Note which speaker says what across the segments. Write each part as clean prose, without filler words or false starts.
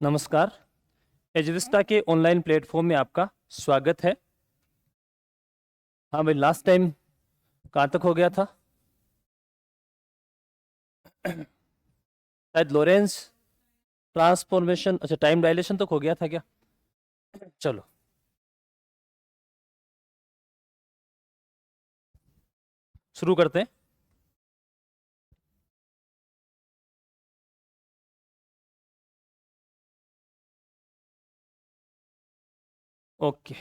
Speaker 1: नमस्कार। एजविस्टा के online platform में आपका स्वागत है। हाँ भाई, लास्ट टाइम कहाँ तक हो गया था? शायद लोरेंस ट्रांसफॉर्मेशन, अच्छा टाइम डायलेशन तक हो गया था क्या? चलो शुरू करते हैं। ओके,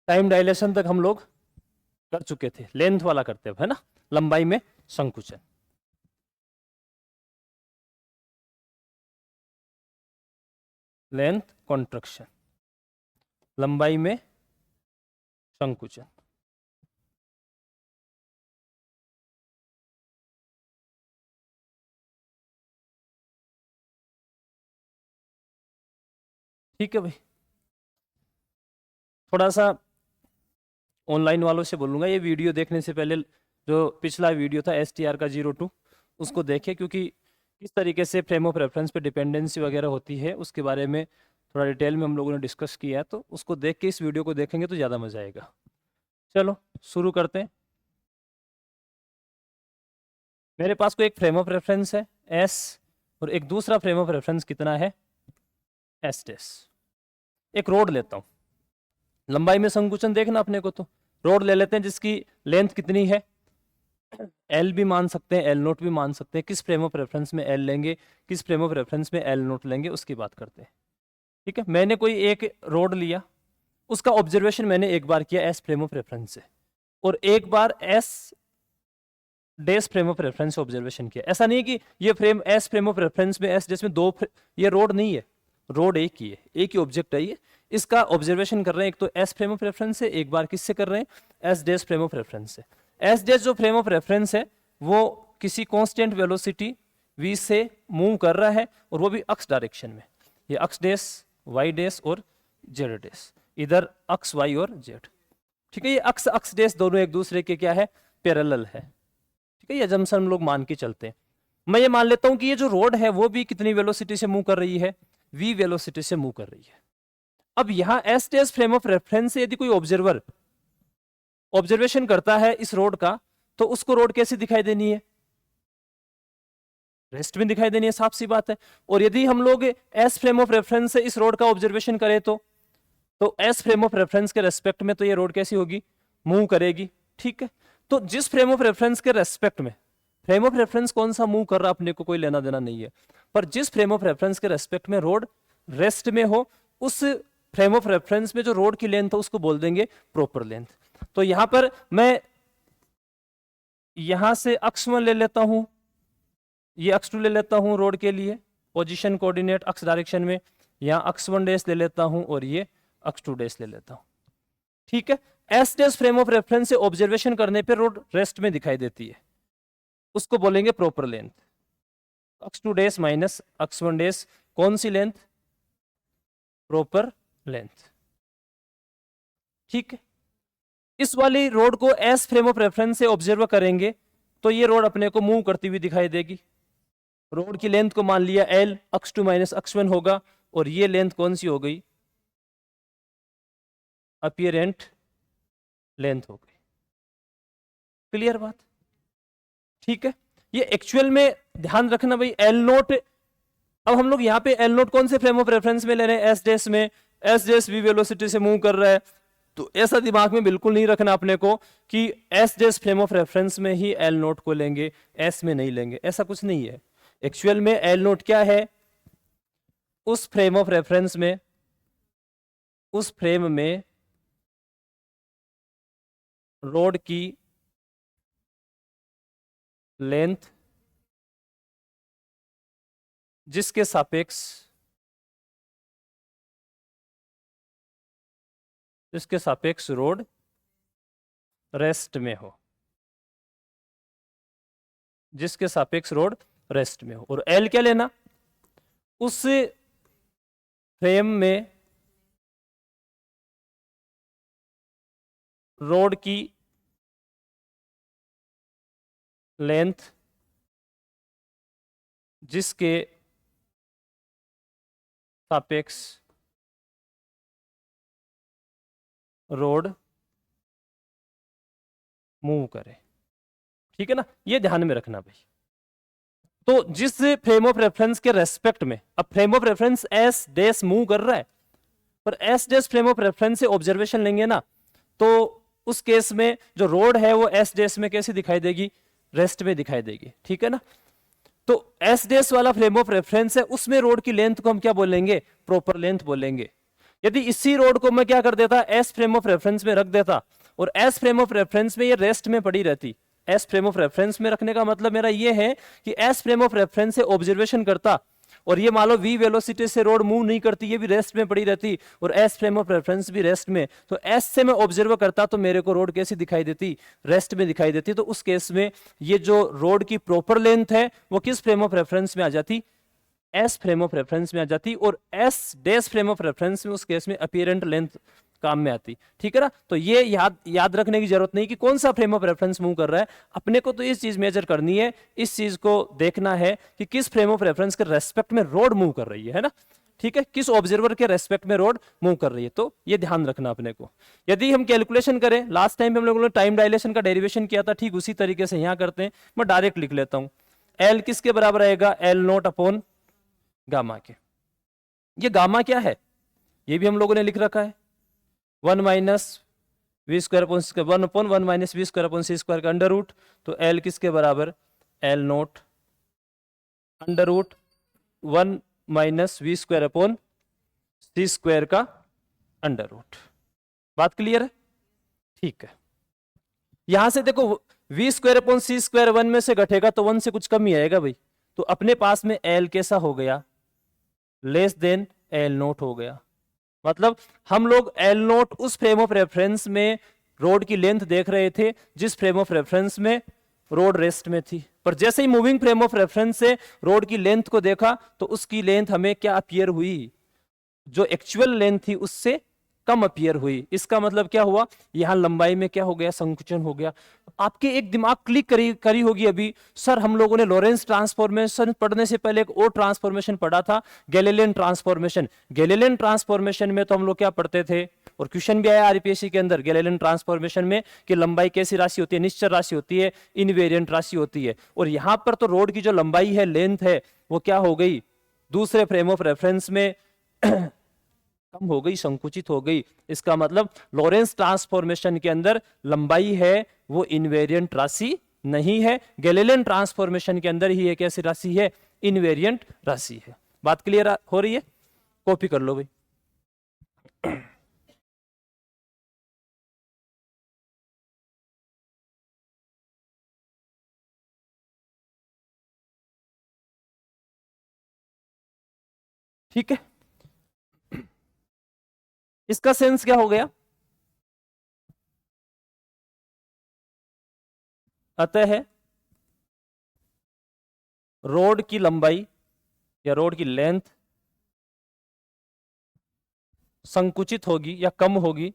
Speaker 1: टाइम डायलेशन तक हम लोग कर चुके थे। लेंथ वाला करते हैं, है ना? लंबाई में संकुचन। लेंथ कॉन्ट्रक्शन, लंबाई में संकुचन। ठीक है भाई, थोड़ा सा ऑनलाइन वालों से बोलूंगा ये वीडियो देखने से पहले जो पिछला वीडियो था STR का 02 उसको देखें, क्योंकि किस तरीके से फ्रेम ऑफ रेफरेंस पे डिपेंडेंसी वगैरह होती है उसके बारे में थोड़ा डिटेल में हम लोगों ने डिस्कस किया है। तो उसको देख के इस वीडियो को देखेंगे तो ज़्यादा मजा आएगा। चलो शुरू करते हैं। मेरे पास कोई एक फ्रेम ऑफ रेफरेंस है S, और एक दूसरा फ्रेम ऑफ रेफरेंस कितना है S डेस। एक रोड लेता हूँ, लंबाई में संकुचन देखना अपने को, तो रोड ले लेते हैं जिसकी लेंथ कितनी है, एल भी मान सकते हैं, एल नोट भी मान सकते हैं। किस फ्रेम ऑफ रेफरेंस में एल लेंगे, किस फ्रेम ऑफ रेफरेंस में एल नोट लेंगे, उसकी बात करते हैं। ठीक है, मैंने कोई एक रोड लिया, उसका ऑब्जर्वेशन मैंने एक बार किया एस फ्रेम ऑफ रेफरेंस से, और एक बार S dash frame of reference से ऑब्जर्वेशन किया। ऐसा नहीं है कि ये frame S frame of reference में एस डेस में ये रोड नहीं है, रोड एक ही है, एक ही ऑब्जेक्ट है ये। इसका ऑब्जर्वेशन कर रहे हैं एक तो एस फ्रेम ऑफ रेफरेंस से, एक बार किससे कर रहे हैं S dash frame of reference से। एस डेस जो फ्रेम ऑफ रेफरेंस है वो किसी कांस्टेंट वेलोसिटी v से मूव कर रहा है, और वो भी अक्स डायरेक्शन में। ये अक्स डेस, वाई डेस और जेड डेस, इधर अक्स वाई और जेड। ठीक है, ये अक्स अक्स डेस दोनों एक दूसरे के क्या है, पैरेलल है। ठीक है, ये जम्सन हम लोग मान के चलते हैं। मैं ये मान लेता हूं कि ये जो रोड है वो भी कितनी वेलोसिटी से मूव कर रही है, v वेलोसिटी से मूव कर रही है। अब यहां S dash frame of reference से यदि कोई ऑब्जर्वर ऑब्जर्वेशन करता है इस रोड का, तो उसको रोड कैसी दिखाई देनी है, रेस्ट में दिखाई देनी है, साफ सी बात है। और यदि हम लोग एस फ्रेम ऑफ रेफरेंस से इस रोड का ऑब्जर्वेशन करें तो एस फ्रेम ऑफ रेफरेंस के रेस्पेक्ट में तो ये रोड कैसी होगी, मूव करेगी। ठीक है, तो जिस फ्रेम ऑफ रेफरेंस के रेस्पेक्ट में, फ्रेम ऑफ रेफरेंस कौन सा मूव कर रहा अपने को कोई लेना देना नहीं है, पर जिस फ्रेम ऑफ रेफरेंस के रेस्पेक्ट में रोड रेस्ट में हो, उस फ्रेम ऑफ रेफरेंस में जो रोड की लेंथ है उसको बोल देंगे प्रॉपर लेंथ। तो यहां पर मैं यहां से अक्स 1 ले लेता हूं, ये अक्स 2 ले लेता हूं रोड के लिए, पोजीशन कोऑर्डिनेट अक्स डायरेक्शन में। यहां अक्स 1 डेस ले लेता हूं और ये अक्स 2 डेस ले लेता हूं। ठीक है, S dash frame of reference से ऑब्जर्वेशन करने पे रोड रेस्ट में दिखाई देती है, उसको बोलेंगे प्रॉपर लेंथ। अक्स 2 डेस माइनस अक्स 1 डेस, कौन सी लेंथ, प्रॉपर लेंथ। ठीक है, इस वाली रोड को एस फ्रेम ऑफ रेफरेंस से ऑब्जर्व करेंगे तो ये रोड अपने को मूव करती हुई दिखाई देगी। रोड की लेंथ को मान लिया एल, अक्स 2 माइनस अक्स 1 होगा, और ये लेंथ कौन सी हो गई, अपीयरेंट लेंथ हो गई। क्लियर बात? ठीक है, ये एक्चुअल में ध्यान रखना भाई, एल नोट। अब हम लोग यहाँ पे एल नोट कौन से फ्रेम ऑफ रेफरेंस में ले रहे हैं, एस डेस में। एस डेस वी वेलोसिटी से मूव कर रहा है, तो ऐसा दिमाग में बिल्कुल नहीं रखना अपने को कि S dash frame of reference में ही एल नोट को लेंगे, एस में नहीं लेंगे, ऐसा कुछ नहीं है। एक्चुअल में एल नोट क्या है, उस फ्रेम ऑफ रेफरेंस में, उस फ्रेम में रोड की लेंथ जिसके सापेक्ष, जिसके सापेक्ष रोड रेस्ट में हो, जिसके सापेक्ष रोड रेस्ट में हो। और एल क्या लेना, उस फ्रेम में रोड की लेंथ जिसके सापेक्ष रोड मूव करे। ठीक है ना, ये ध्यान में रखना भाई। तो जिस फ्रेम ऑफ रेफरेंस के रेस्पेक्ट में, अब frame of reference S dash move कर रहा है, पर S dash frame of reference से ऑब्जर्वेशन लेंगे ना, तो उस केस में जो रोड है वो एस डैश में कैसे दिखाई देगी, रेस्ट में दिखाई देगी। ठीक है ना, तो एस डैश वाला फ्रेम ऑफ रेफरेंस है, उसमें रोड की लेंथ को हम क्या बोलेंगे, प्रॉपर लेंथ बोलेंगे। यदि इसी रोड को मैं क्या कर देता, एस फ्रेम ऑफ रेफरेंस में रख देता, और एस फ्रेम ऑफ रेफरेंस में ये रेस्ट में पड़ी रहती। एस फ्रेम ऑफ रेफरेंस में रखने का मतलब मेरा ये है कि एस फ्रेम ऑफ रेफरेंस से ऑब्जर्वेशन करता, और ये मान लो v वेलोसिटी से रोड मूव नहीं करती, ये भी रेस्ट में पड़ी रहती, और एस फ्रेम ऑफ रेफरेंस भी रेस्ट में, तो एस से मैं ऑब्जर्व करता तो मेरे को रोड कैसी दिखाई देती, रेस्ट में दिखाई देती। तो उस केस में ये जो रोड की प्रॉपर लेंथ है वो किस फ्रेम ऑफ रेफरेंस में आ जाती, एस फ्रेम ऑफ रेफरेंस में आ जाती, और S dash frame of reference में उस केस में अपीयरेंट लेंथ काम में आती। ठीक है ना, तो ये याद रखने की जरूरत नहीं कि कौन सा फ्रेम ऑफ रेफरेंस मूव कर रहा है, अपने को तो इस चीज मेजर करनी है, इस चीज को देखना है कि किस फ्रेम ऑफ रेफरेंस के रेस्पेक्ट में रोड मूव कर रही है ना। ठीक है, किस ऑब्जर्वर के रेस्पेक्ट में रोड मूव कर रही है, तो ये ध्यान रखना अपने को। यदि हम कैलकुलेशन करें, लास्ट टाइम हम लोगों ने टाइम डायलेशन का डेरिवेशन किया था, ठीक उसी तरीके से यहां करते हैं। मैं डायरेक्ट लिख लेता हूं, एल किसके बराबर आएगा, एल नोट अपॉन गामा के। ये गामा क्या है, ये भी हम लोगों ने लिख रखा है, 1 minus V square upon 1 upon 1 minus V square upon C square का अंडर रूट। तो एल किसके बराबर, L nought under root 1 minus V square upon C square का अंडर रूट। बात क्लियर है, ठीक है। यहां से देखो V square upon C square 1 में से घटेगा तो 1 से कुछ कम ही आएगा भाई, तो अपने पास में एल कैसा हो गया, लेस देन एल नोट हो गया। मतलब हम लोग एल नोट उस फ्रेम ऑफ रेफरेंस में रोड की लेंथ देख रहे थे जिस फ्रेम ऑफ रेफरेंस में रोड रेस्ट में थी, पर जैसे ही मूविंग फ्रेम ऑफ रेफरेंस से रोड की लेंथ को देखा तो उसकी लेंथ हमें क्या अपीयर हुई, जो एक्चुअल लेंथ थी उससे कम अपीयर हुई। इसका मतलब क्या हुआ, यहां लंबाई में क्या हो गया, संकुचन हो गया। आपके एक दिमाग क्लिक करी होगी अभी, सर हम लोगों ने लॉरेंस ट्रांसफॉर्मेशन पढ़ने से पहले एक और ट्रांसफॉर्मेशन पढ़ा था, गैलीलियन ट्रांसफॉर्मेशन। गैलीलियन ट्रांसफॉर्मेशन में तो हम लोग क्या पढ़ते थे, और क्वेश्चन भी आया आरपीएससी के अंदर गैलीलियन ट्रांसफॉर्मेशन में, कि लंबाई कैसी राशि होती है, निश्चल राशि होती है, इनवेरिएंट राशि होती है। और यहां पर तो रोड की जो लंबाई है, लेंथ है, वो क्या हो गई, दूसरे फ्रेम ऑफ रेफरेंस में कम हो गई, संकुचित हो गई। इसका मतलब लॉरेंस ट्रांसफॉर्मेशन के अंदर लंबाई है वो इनवेरिएंट राशि नहीं है, गैलीलियन ट्रांसफॉर्मेशन के अंदर ही एक ऐसी राशि है, इनवेरिएंट राशि है। बात क्लियर हो रही है, कॉपी कर लो भाई। ठीक है, इसका सेंस क्या हो गया, अतः रोड की लंबाई या रोड की लेंथ संकुचित होगी या कम होगी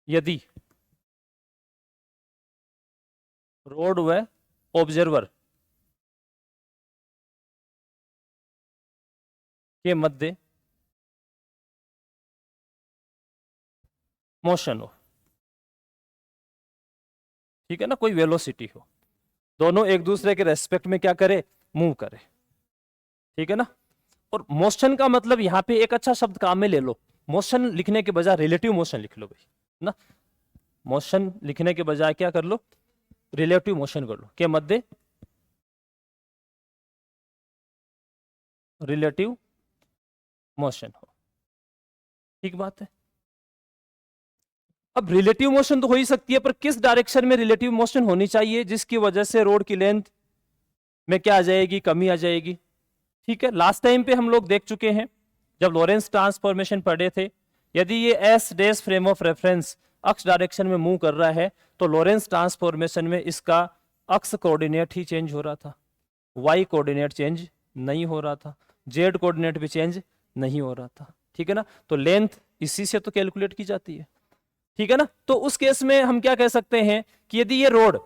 Speaker 1: यदि रोड व ऑब्जर्वर के मध्य मोशन हो। ठीक है ना, कोई वेलोसिटी हो, दोनों एक दूसरे के रेस्पेक्ट में क्या करे, मूव करे। ठीक है ना, और मोशन का मतलब यहां पे एक अच्छा शब्द काम में ले लो, मोशन लिखने के बजाय रिलेटिव मोशन लिख लो भाई ना। मोशन लिखने के बजाय क्या कर लो, रिलेटिव मोशन कर लो, के मध्य रिलेटिव मोशन हो। ठीक बात है। अब रिलेटिव मोशन तो हो ही सकती है, पर किस डायरेक्शन में रिलेटिव मोशन होनी चाहिए जिसकी वजह से रोड की लेंथ में क्या आ जाएगी, कमी आ जाएगी। ठीक है, लास्ट टाइम पे हम लोग देख चुके हैं जब लॉरेंस ट्रांसफॉर्मेशन पढ़े थे, यदि ये S dash frame of reference अक्ष डायरेक्शन में मूव कर रहा है तो लॉरेंस ट्रांसफॉर्मेशन में इसका अक्ष कोऑर्डिनेट ही चेंज हो रहा था, वाई कोऑर्डिनेट चेंज नहीं हो रहा था, जेड कोऑर्डिनेट भी चेंज नहीं हो रहा था। ठीक है ना, तो लेंथ इसी से तो कैलकुलेट की जाती है। ठीक है ना, तो उस केस में हम क्या कह सकते हैं कि यदि ये रोड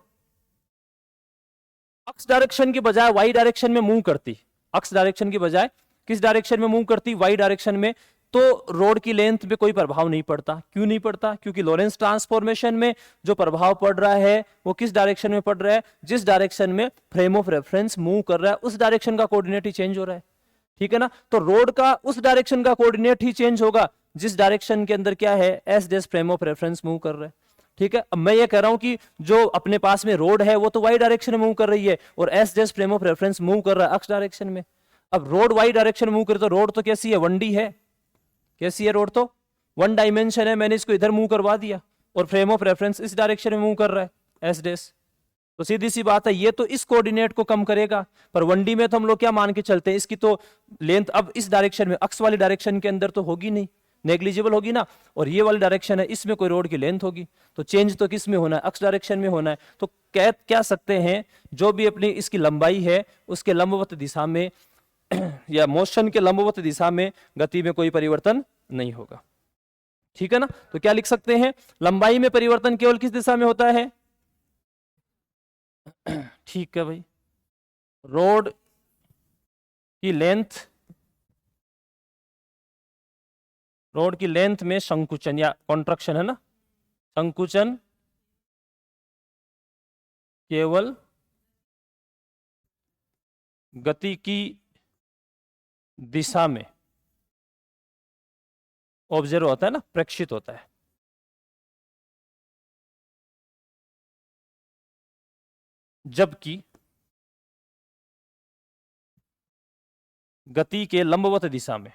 Speaker 1: एक्स डायरेक्शन की बजाय वाई डायरेक्शन में मूव करती, एक्स डायरेक्शन की बजाय किस डायरेक्शन में मूव करती, वाई डायरेक्शन में, तो रोड की लेंथ पे कोई प्रभाव नहीं पड़ता। क्यों नहीं पड़ता? क्योंकि लॉरेंस ट्रांसफॉर्मेशन में जो प्रभाव पड़ रहा है वो किस डायरेक्शन में पड़ रहा है, जिस डायरेक्शन में फ्रेम ऑफ रेफरेंस मूव कर रहा है उस डायरेक्शन का कोऑर्डिनेट ही चेंज हो रहा है। ठीक है ना? तो रोड का उस डायरेक्शन का कोऑर्डिनेट ही चेंज होगा जिस डायरेक्शन के अंदर क्या है, S dash frame of reference move कर रहा है। ठीक है, अब मैं ये कह रहा हूं कि जो अपने पास में रोड है वो तो वाई डायरेक्शन में मूव कर रही है और S dash frame of reference move कर रहा है एक्स डायरेक्शन में। अब रोड वाई डायरेक्शन मूव करे तो रोड तो कैसी है, 1D है। कैसी है रोड? तो 1 डायमेंशन है, मैंने इसको इधर मूव करवा दिया और फ्रेम ऑफ रेफरेंस इस डायरेक्शन में मूव कर रहा है एस डेस। तो सीधी सी बात है, ये तो इस कोऑर्डिनेट को कम करेगा, पर 1D में तो हम लोग क्या मान के चलते हैं, इसकी तो लेंथ अब इस डायरेक्शन में, अक्स वाली डायरेक्शन के अंदर तो होगी नहीं, नेग्लिजिबल होगी ना, और ये वाली डायरेक्शन है इसमें कोई रोड की लेंथ होगी, तो चेंज तो किस में होना है, अक्स डायरेक्शन में होना है। तो कह क्या सकते हैं, जो भी अपनी इसकी लंबाई है उसके लंबवत दिशा में या मोशन के लंबवत दिशा में गति में कोई परिवर्तन नहीं होगा। ठीक है ना? तो क्या लिख सकते हैं, लंबाई में परिवर्तन केवल किस दिशा में होता है? ठीक है भाई, रोड की लेंथ, रोड की लेंथ में संकुचन या कॉन्ट्रैक्शन है ना, संकुचन केवल गति की दिशा में ऑब्जर्व होता है ना, प्रेक्षित होता है। जबकि गति के लंबवत दिशा में,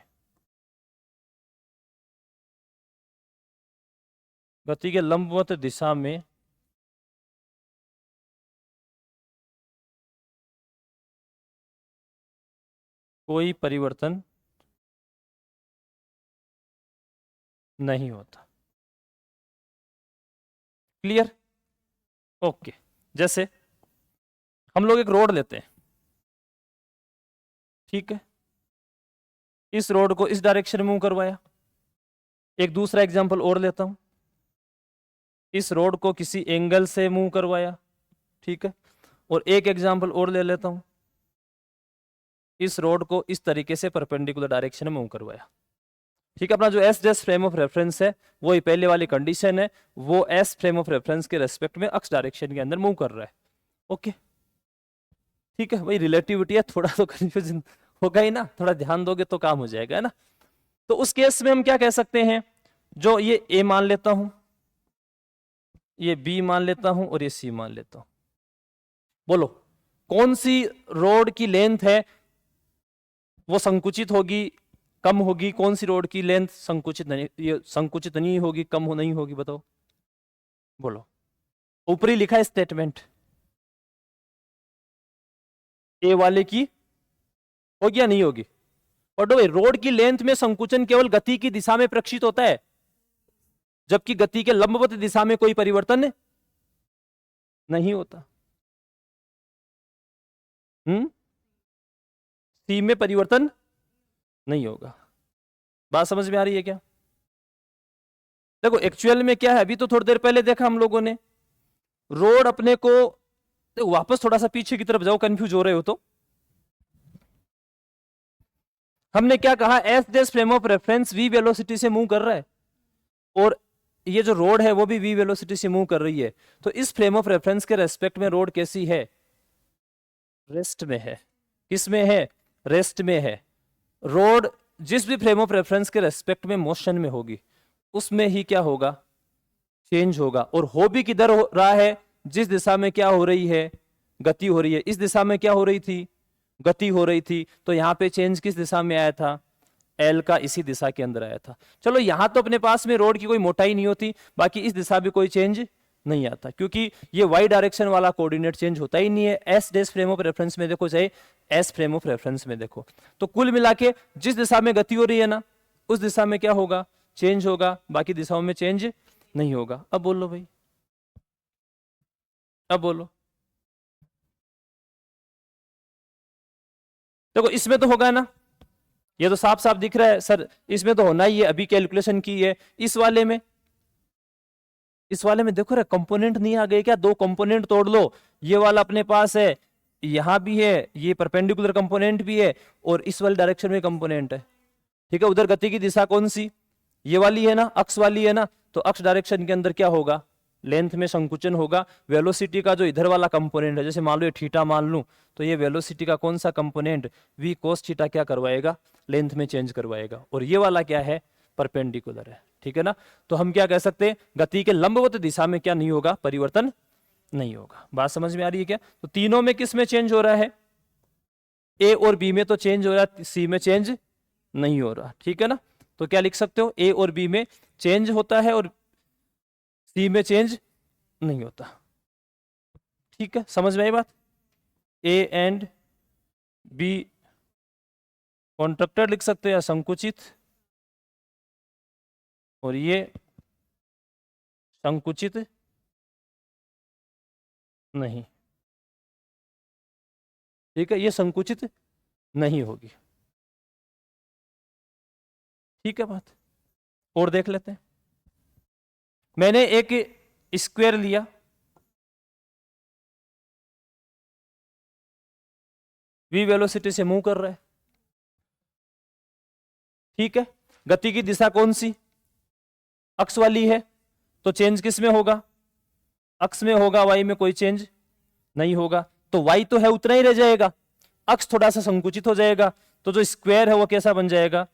Speaker 1: गति के लंबवत दिशा में कोई परिवर्तन नहीं होता। क्लियर? ओके। जैसे हम लोग एक रोड लेते हैं, ठीक है, इस रोड को इस डायरेक्शन में मूव करवाया। एक दूसरा एग्जांपल और लेता हूं, इस रोड को किसी एंगल से मूव करवाया, ठीक है, और एक एग्जांपल और ले लेता हूं, इस रोड को इस तरीके से परपेंडिकुलर डायरेक्शन में मूव करवाया। ठीक है, अपना जो S dash frame of reference है वो ही पहले वाली कंडीशन है, वो एस फ्रेम ऑफ रेफरेंस के रेस्पेक्ट में एक्स डायरेक्शन के अंदर मूव कर रहा है। ओके, ठीक है, वही रिलेटिविटी है, थोड़ा तो कंफ्यूजन होगा ही ना, थोड़ा ध्यान दोगे तो काम हो जाएगा, है ना। तो उस केस में हम क्या कह सकते हैं, जो ये ए मान लेता हूं, ये बी मान लेता हूं और ये सी मान लेता हूं। बोलो कौन सी रोड की लेंथ है वो संकुचित होगी, कम होगी, कौन सी रोड की लेंथ संकुचित नहीं, ये संकुचित नहीं होगी, कम हो नहीं होगी, बताओ। बोलो, ऊपरी लिखा है स्टेटमेंट, ए वाले की होगी या नहीं होगी? और रोड की लेंथ में संकुचन केवल गति की दिशा में प्रक्षित होता है, जबकि गति के लंबवत दिशा में कोई परिवर्तन नहीं होता। सी में परिवर्तन नहीं होगा। बात समझ में आ रही है क्या? देखो एक्चुअल में क्या है, अभी तो थोड़ी देर पहले देखा हम लोगों ने, रोड अपने को, देखो वापस थोड़ा सा पीछे की तरफ जाओ, कंफ्यूज हो रहे हो तो, हमने क्या कहा, S dash frame of reference V velocity से मूव कर रहा है और ये जो रोड है वो भी वी वेलोसिटी से मूव कर रही है। तो इस फ्रेम ऑफ रेफरेंस के रेस्पेक्ट में रोड कैसी है? रेस्ट में है। किस में है? रेस्ट में है। रोड जिस भी फ्रेम ऑफ रेफरेंस के रेस्पेक्ट में मोशन में होगी उसमें ही क्या होगा? चेंज होगा। और हो भी किधर हो रहा है? जिस दिशा में क्या हो रही है? गति हो रही है। इस दिशा में क्या हो रही थी? गति हो रही थी। तो यहां पे चेंज किस दिशा में आया था? एल का इसी दिशा के अंदर आया था। चलो यहां तो अपने पास में रोड की कोई मोटाई नहीं होती, बाकी इस दिशा भी कोई चेंज नहीं आता, क्योंकि ये वाई डायरेक्शन वाला कोऑर्डिनेट चेंज होता ही नहीं है। S dash frame of reference में देखो, चाहे एस फ्रेम ऑफ रेफरेंस में देखो, तो कुल मिला के जिस दिशा में गति हो रही है ना, उस दिशा में क्या होगा? चेंज होगा, बाकी दिशाओं में चेंज नहीं होगा। अब बोलो भाई, अब बोलो। देखो इसमें तो होगा ना, ये तो साफ साफ दिख रहा है सर, इसमें तो होना ही है, अभी कैलकुलेशन की है। इस वाले में, इस वाले में देखो रे, कंपोनेंट नहीं आ गए क्या? दो कंपोनेंट तोड़ लो। ये वाला अपने पास है यहां भी है, ये परपेंडिकुलर कंपोनेंट भी है और इस वाली डायरेक्शन में कंपोनेंट है। ठीक है, उधर गति की दिशा कौन सी, ये वाली है ना, अक्ष वाली है ना, तो अक्ष डायरेक्शन के अंदर क्या होगा, लेंथ में संकुचन होगा। वेलोसिटी का जो इधर वाला कंपोनेंट है, जैसे मान लो ये थीटा मान लूं, तो ये वेलोसिटी का कौन सा कंपोनेंट, वी कोस थीटा क्या करवाएगा, लेंथ में चेंज करवाएगा। और ये वाला क्या है, परपेंडिकुलर है। ठीक है ना, तो हम क्या कह सकते हैं, गति के लंबवत दिशा में क्या नहीं होगा, परिवर्तन नहीं होगा। बात समझ में आ रही है क्या? तो तीनों में किस में चेंज हो रहा है, ए और बी में तो चेंज हो रहा है, सी में चेंज नहीं हो रहा। ठीक है ना, तो क्या लिख सकते हो, ए और बी में चेंज होता है और सी में चेंज नहीं होता। ठीक है, समझ में आई बात। ए एंड बी कॉन्ट्रैक्टेड लिख सकते हैं या संकुचित, और ये संकुचित नहीं। ठीक है, ये संकुचित नहीं होगी। ठीक है बात, और देख लेते हैं। मैंने एक स्क्वायर लिया, वी वेलोसिटी से मूव कर रहा है। ठीक है, गति की दिशा कौन सी, अक्ष वाली है, तो चेंज किस में होगा, अक्ष में होगा, वाई में कोई चेंज नहीं होगा। तो वाई तो है उतना ही रह जाएगा, अक्ष थोड़ा सा संकुचित हो जाएगा, तो जो स्क्वायर है वो कैसा बन जाएगा,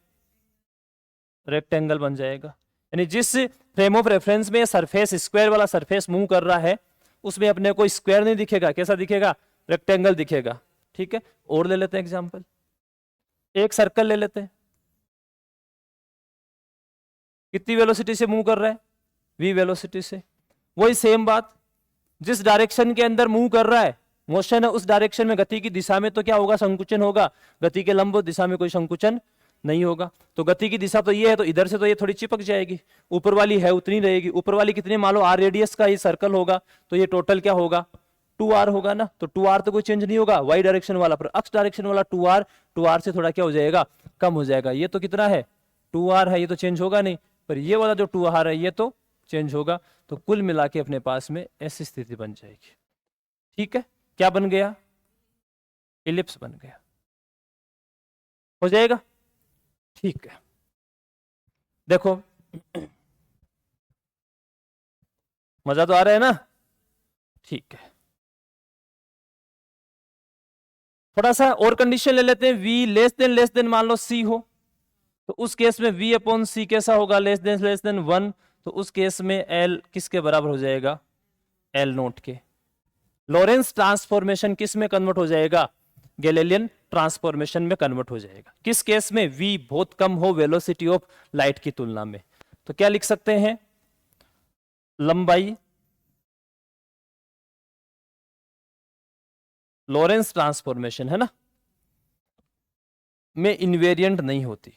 Speaker 1: रेक्टेंगल बन जाएगा। यानी जिस फ्रेम ऑफ रेफरेंस में सरफेस स्क्वायर वाला सरफेस मूव कर रहा है, उसमें अपने को स्क्वायर नहीं दिखेगा, कैसा दिखेगा, रेक्टेंगल दिखेगा। ठीक है, और ले लेते हैं एग्जांपल, एक सर्कल ले लेते हैं, कितनी वेलोसिटी से मूव कर रहा है, वी वेलोसिटी से। वही सेम बात, जिस डायरेक्शन के अंदर मूव कर रहा है, मोशन है, उस डायरेक्शन में गति की दिशा में तो क्या होगा, संकुचन होगा, गति के लंब दिशा में कोई संकुचन नहीं होगा। तो गति की दिशा तो ये है, तो इधर से तो ये थोड़ी चिपक जाएगी, ऊपर वाली है उतनी रहेगी। ऊपर वाली कितने, मान लो आर रेडियस का ये सर्कल होगा, तो ये टोटल क्या होगा, 2r होगा ना, तो 2r तो कोई चेंज नहीं होगा, वाई डायरेक्शन वाला, पर अक्ष डायरेक्शन वाला 2r से थोड़ा क्या हो जाएगा, कम हो जाएगा। ये तो कितना है, 2r है, ये तो चेंज होगा नहीं, पर ये वाला जो 2r है ये तो चेंज होगा। तो कुल मिला के अपने पास में ऐसी स्थिति बन जाएगी। ठीक है, क्या बन गया, इलिप्स बन गया, हो जाएगा। ठीक है, देखो मजा तो आ रहा है ना। ठीक है, थोड़ा सा और कंडीशन ले लेते हैं, v लेस देन मान लो c हो, तो उस केस में v अपॉन सी कैसा होगा, लेस देन 1, तो उस केस में l किसके बराबर हो जाएगा, l नोट के। लॉरेंस ट्रांसफॉर्मेशन किस में कन्वर्ट हो जाएगा, गैलीलियन ट्रांसफॉर्मेशन में कन्वर्ट हो जाएगा। किस केस में, v बहुत कम हो वेलोसिटी ऑफ लाइट की तुलना में। तो क्या लिख सकते हैं, लंबाई लॉरेंस ट्रांसफॉर्मेशन है ना, में इनवेरिएंट नहीं होती।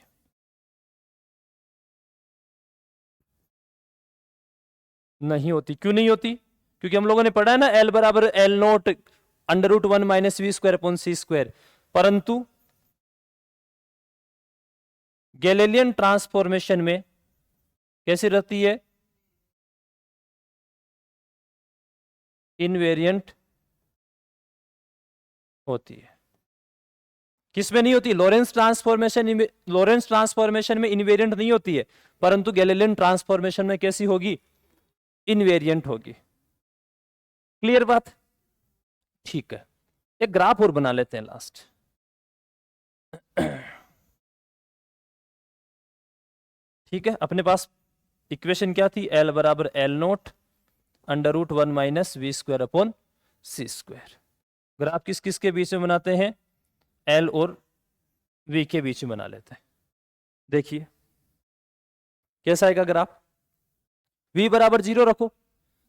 Speaker 1: नहीं होती, क्यों नहीं होती, क्योंकि हम लोगों ने पढ़ा है ना, L बराबर L naught under root 1 minus V square upon C square. परंतु गैलीलियन ट्रांसफॉर्मेशन में कैसी रहती है, इनवेरिएंट होती है। किस में नहीं होती, लॉरेंस ट्रांसफॉर्मेशन में इनवेरिएंट नहीं होती है, परंतु गैलीलियन ट्रांसफॉर्मेशन में कैसी होगी, इनवेरिएंट होगी। क्लियर बात। ठीक है, एक ग्राफ और बना लेते हैं लास्ट। ठीक है, अपने पास इक्वेशन क्या थी, L बराबर L naught under root 1 minus V square upon C square. Graph किस किस के बीच में बनाते हैं, L और V के बीच में बना लेते हैं। देखिए कैसा आएगा ग्राफ, V बराबर 0 रखो,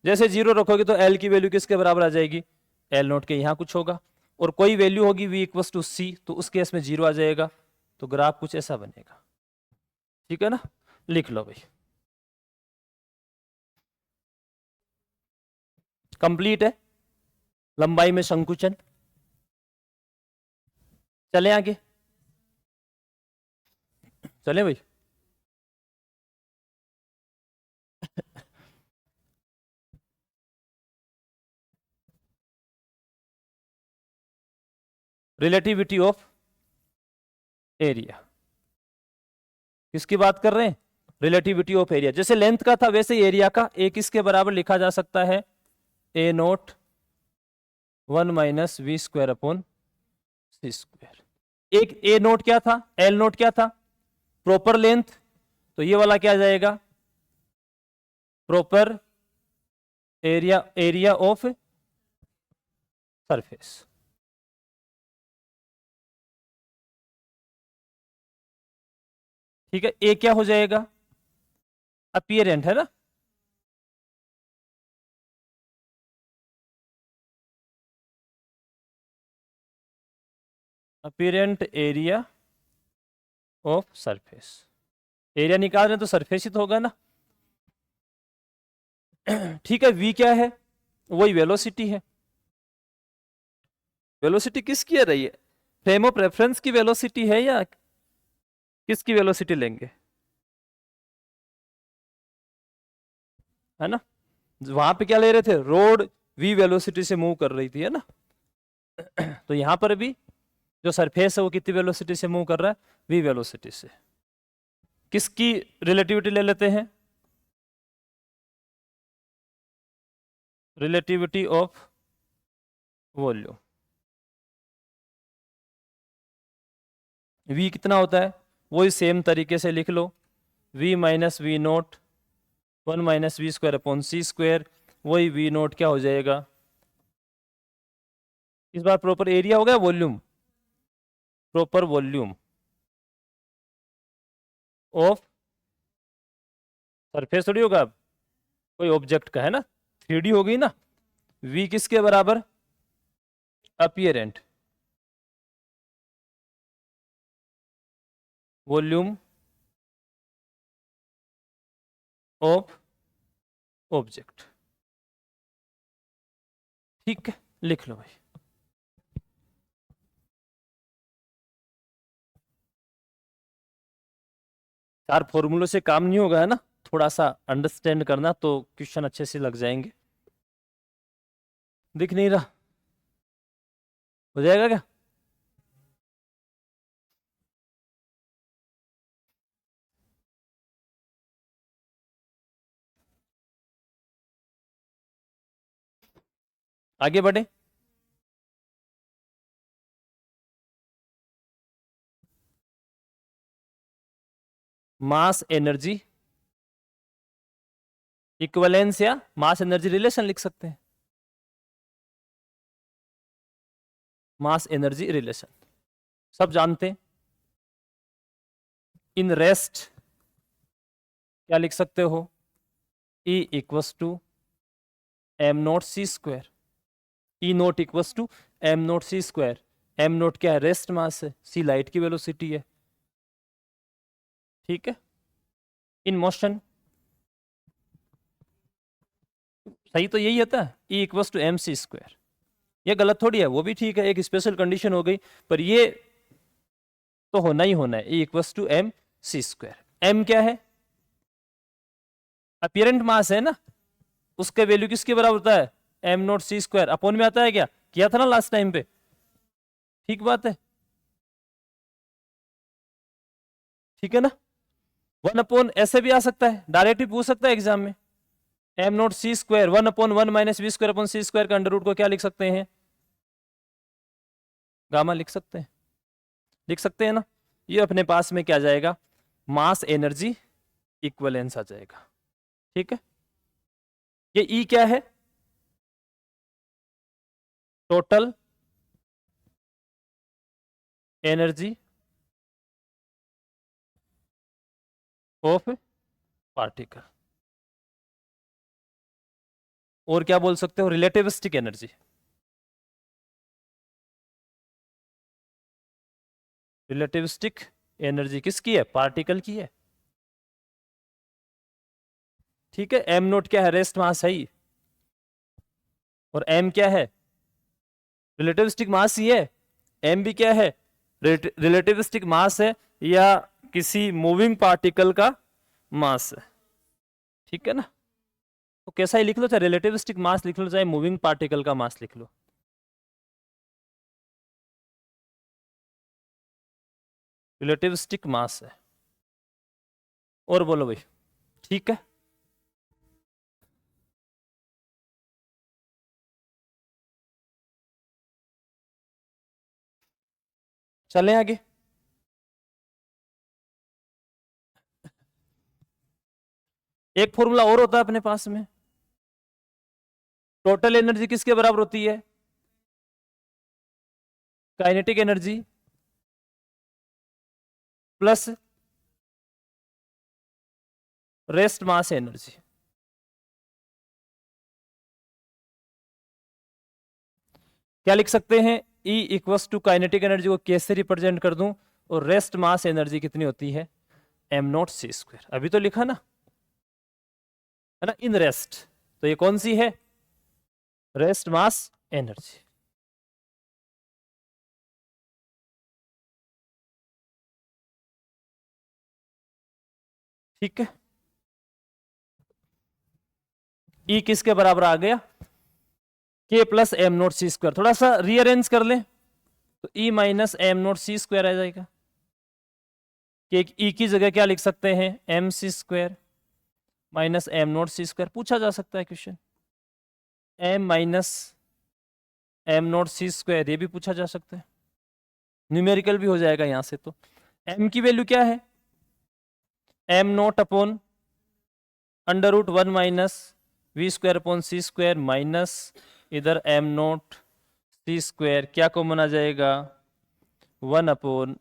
Speaker 1: जैसे 0 रखोगे तो L की वैल्यू किसके बराबर आ जाएगी, L नोट के, यहां कुछ होगा, और कोई वैल्यू होगी V इक्वस टू सी, तो उस केस में 0 आ जाएगा। तो ग्राफ कुछ ऐसा बनेगा। ठीक है ना, लिख लो भाई, कंप्लीट है, लंबाई में संकुचन। चले आगे, चले भाई। Relativity of area. किसकी बात कर रहे हैं? Relativity of area. जैसे लेंथ का था वैसे एरिया का ए किसके बराबर लिखा जा सकता है? A naught 1 minus V square upon C square. एक ए नोट क्या था, एल नोट क्या था? Proper length. तो ये वाला क्या आ जाएगा? Proper area, area of surface. ठीक है, ए क्या हो जाएगा? अपीयरेंट है ना। Apparent area of surface. Area निकाल रहे हैं तो सरफेस ही तो होगा ना। ठीक है, v क्या है? वही वेलोसिटी है। वेलोसिटी किसकी है रही है? फ्रेम ऑफ रेफरेंस की वेलोसिटी है या किसकी वेलोसिटी लेंगे? है ना, वहां पे क्या ले रहे थे? रोड v वेलोसिटी से मूव कर रही थी, है ना। तो यहां पर भी जो सरफेस है वो कितनी वेलोसिटी से मूव कर रहा है? v वेलोसिटी से। किसकी रिलेटिविटी ले लेते हैं? Relativity of volume. v कितना होता है? वही सेम तरीके से लिख लो, v minus V naught 1 minus V square upon C square. वही v नोट क्या हो जाएगा? इस बार प्रॉपर एरिया हो गया, volume, proper volume of surface थोड़ी होगा, अब कोई ऑब्जेक्ट का है ना, 3D हो गई ना। v किसके बराबर? अपीयरेंट वॉल्यूम ऑफ ऑब्जेक्ट। ठीक है, लिख लो भाई। चार फॉर्मूलों से काम नहीं होगा, है ना, थोड़ा सा अंडरस्टैंड करना तो क्वेश्चन अच्छे से लग जाएंगे। दिख नहीं रहा? हो जाएगा क्या? आगे बढ़े। मास एनर्जी इक्विवेलेंस या मास एनर्जी रिलेशन लिख सकते हैं। मास एनर्जी रिलेशन सब जानते हैं। इन रेस्ट क्या लिख सकते हो? E equals to M naught C square. E naught equals to M naught C square. M naught क्या है? रेस्ट मास है। सी लाइट की वेलोसिटी है। ठीक है, इन मोशन। सही तो यही होता है, E equals to M C square. ये गलत थोड़ी है, वो भी ठीक है, एक स्पेशल कंडीशन हो गई, पर ये तो होना ही होना है। E equals to M C square. M क्या है? अपीरेंट मास है ना, उसका वैल्यू किसके बराबर होता है? M naught C square. Upon में आता है क्या? किया था ना लास्ट टाइम पे। ठीक बात है, ठीक है ना। 1 अपॉन ऐसे भी आ सकता है, डायरेक्ट भी पूछ सकता है एग्जाम में। M naught C square 1 upon 1 minus V square upon C square का अंडर रूट को क्या लिख सकते हैं? गामा लिख सकते हैं, लिख सकते हैं ना। ये अपने पास में क्या जाएगा? मास एनर्जी इक्विवेलेंस आ जाएगा। ठीक है, ये ई क्या है? Total energy of particle. और क्या बोल सकते हो? Relativistic energy. रिलेटिविस्टिक एनर्जी किसकी है? पार्टिकल की है। ठीक है, एम नोट क्या है? रेस्ट मास है ही। और एम क्या है? रिलेटिविस्टिक मास ही है। एम भी क्या है? रिलेटिविस्टिक मास है या किसी मूविंग पार्टिकल का मास है। ठीक है ना, तो कैसा ही लिख लो, चाहे रिलेटिविस्टिक मास लिख लो चाहे मूविंग पार्टिकल का मास लिख लो। रिलेटिविस्टिक मास है। और बोलो भाई, ठीक है। चलें आगे। एक फॉर्मूला और होता है अपने पास में, टोटल एनर्जी किसके बराबर होती है? Kinetic energy plus rest mass energy. क्या लिख सकते हैं? E equals to kinetic energy को कैसे रिप्रेजेंट कर दूं, और रेस्ट मास एनर्जी कितनी होती है? m0c²। अभी तो लिखा ना, है ना, इन रेस्ट। तो ये कौन सी है? Rest mass energy. ठीक है। E किसके बराबर आ गया? K plus m0c²। थोड़ा सा रीअरेंज कर लें तो E माइनस m0c² आ जाएगा। कि E की जगह क्या लिख सकते हैं? mc² minus m0c²। पूछा जा सकता है क्वेश्चन, m माइनस m0c², ये भी पूछा जा सकता है, न्यूमेरिकल भी हो जाएगा यहां से। तो m की वैल्यू क्या है? m0 upon √1 minus v² upon c² minus इधर m0c², क्या कॉमन आ जाएगा? 1 upon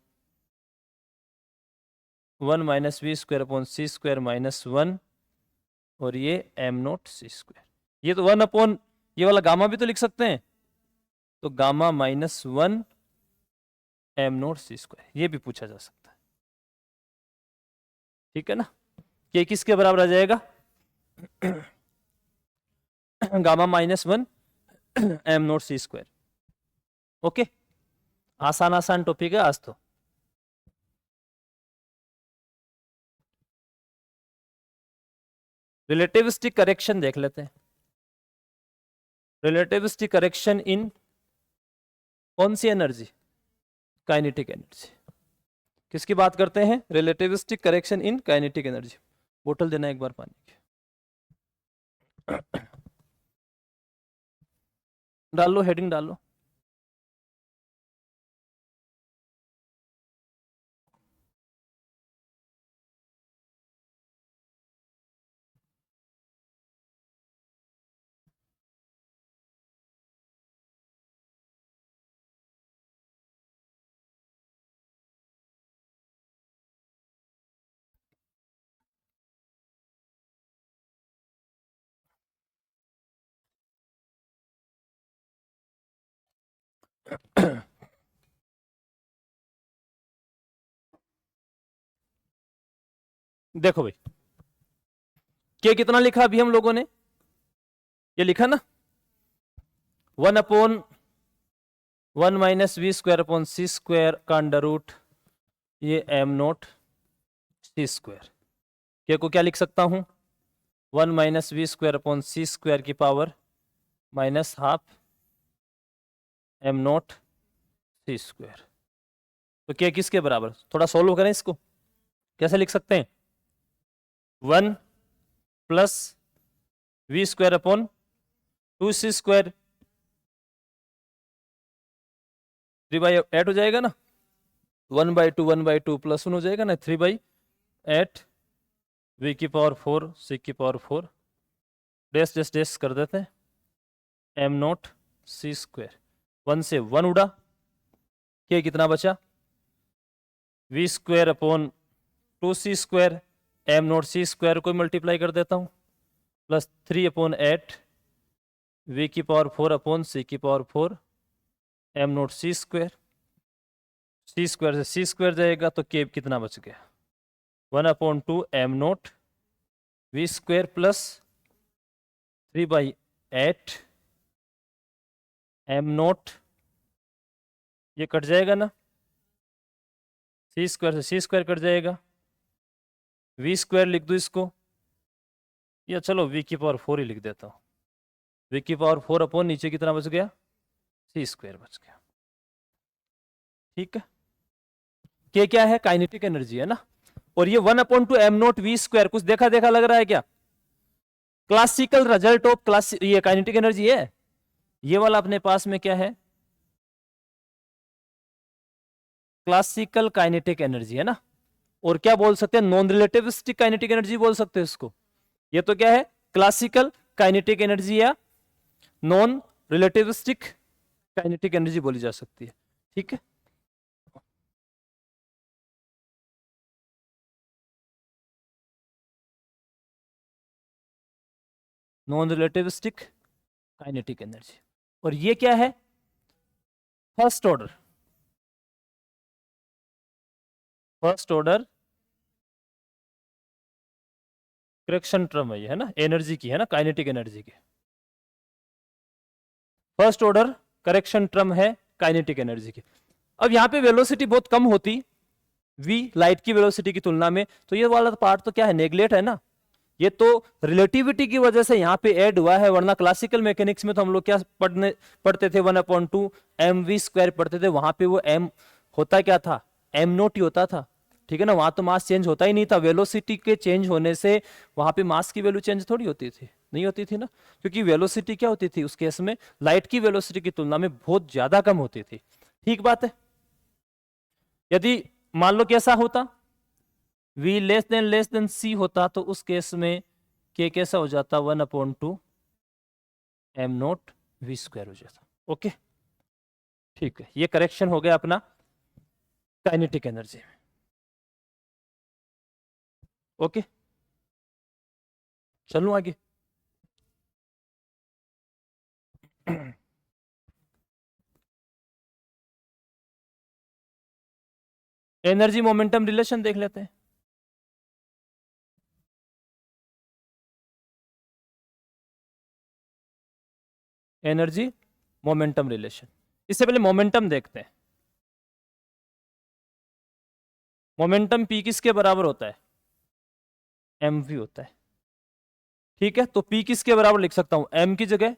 Speaker 1: 1 minus v² upon c² minus 1, और ये m0c²। ये तो 1 अपॉन ये वाला गामा भी तो लिख सकते हैं, तो गामा माइनस 1 m0c², ये भी पूछा जा सकता है। ठीक है ना? ये किसके बराबर आ जाएगा? Gamma minus 1 m0c²। ओके, आसान आसान टॉपिक है आज तो। रिलेटिविस्टिक करेक्शन देख लेते हैं। रिलेटिविस्टिक करेक्शन इन कौन सी एनर्जी? Kinetic energy. किसकी बात करते हैं? Relativistic correction in kinetic energy. बोतल देना एक बार पानी की। डाल लो, हेडिंग डाल लो। देखो भाई, के कितना लिखा अभी हम लोगों ने? ये लिखा ना, 1 upon 1 minus v² upon c² का अंडर रूट ये m0c²। के को क्या लिख सकता हूं? 1 माइनस v² अपॉन c² की पावर माइनस हाफ m0c²। तो के किसके बराबर? थोड़ा सोल्व करें इसको। कैसे लिख सकते हैं? 1 प्लस v² अपॉन 2c², 3/8 हो जाएगा ना, 1/2 प्लस 1 हो जाएगा ना, 3/8 v की पावर 4 c की पावर 4, डेस डेस डेस कर देते हैं, m0c²। 1 से 1 उड़ा, के कितना बचा? v² अपॉन 2c², m0c² को मल्टीप्लाई कर देता हूं, प्लस 3/8 v की पावर 4 अपॉन c की पावर 4, m0c²। c² से c² जाएगा तो के कितना बच गया? 1/2 m0v² प्लस 3/8 m0, ये कट जाएगा ना, c² से c² कट जाएगा, v² लिख दो इसको, या चलो v की पावर 4 ही लिख देता हूं, v की पावर 4 अपॉन नीचे कितना बच गया? c² बच गया। ठीक है, के क्या है, काइनेटिक एनर्जी है ना, और ये 1/2 m0 v², कुछ देखा देखा लग रहा है क्या? क्लासिकल रिजल्ट ऑफ क्लास, ये काइनेटिक एनर्जी है, ये वाला अपने पास में क्या है, क्लासिकल काइनेटिक एनर्जी है ना, और क्या बोल सकते हैं, नॉन रिलेटिविस्टिक काइनेटिक एनर्जी बोल सकते हैं इसको। ये तो क्या है, क्लासिकल काइनेटिक एनर्जी या नॉन रिलेटिविस्टिक काइनेटिक एनर्जी बोली जा सकती है, ठीक है। नॉन रिलेटिविस्टिक काइनेटिक एनर्जी, और ये क्या है, first order, first order correction term है ये, है ना, एनर्जी की, है ना, काइनेटिक एनर्जी की फर्स्ट ऑर्डर करेक्शन टर्म है काइनेटिक एनर्जी की। अब यहाँ पे वेलोसिटी बहुत कम होती, v लाइट की वेलोसिटी की तुलना में, तो ये वाला पार्ट तो क्या है, नेग्लेक्ट है ना, ये तो रिलेटिविटी की वजह से यहाँ पे ऐड हुआ है, वरना क्लासिकल मैकेनिक्स में तो हम लोग क्या पढ़ते थे, 1/2 mv² पढ़ते थे, वहां पे वो m होता क्या था, m0 ही होता था, ठीक है ना, वहां तो मास चेंज होता ही नहीं था, वेलोसिटी के चेंज होने से वहां पे मास की वैल्यू चेंज थोड़ी होती थी, नहीं होती थी ना, क्योंकि वेलोसिटी क्या होती थी उस केस में, लाइट की वेलोसिटी की तुलना में बहुत ज्यादा कम होती थी, ठीक बात है। यदि मान लो कैसा होता, v लेस देन c होता, तो उस केस में k कैसा हो जाता, 1/2 m0 v² हो जाता, ओके, ठीक है, ये करेक्शन हो गया अपना काइनेटिक एनर्जी में, ओके, चलूं आगे। एनर्जी मोमेंटम रिलेशन देख लेते हैं। एनर्जी मोमेंटम रिलेशन, इससे पहले मोमेंटम देखते हैं। मोमेंटम p किसके बराबर होता है, mv होता है, ठीक है, तो p किसके बराबर लिख सकता हूं, m की जगह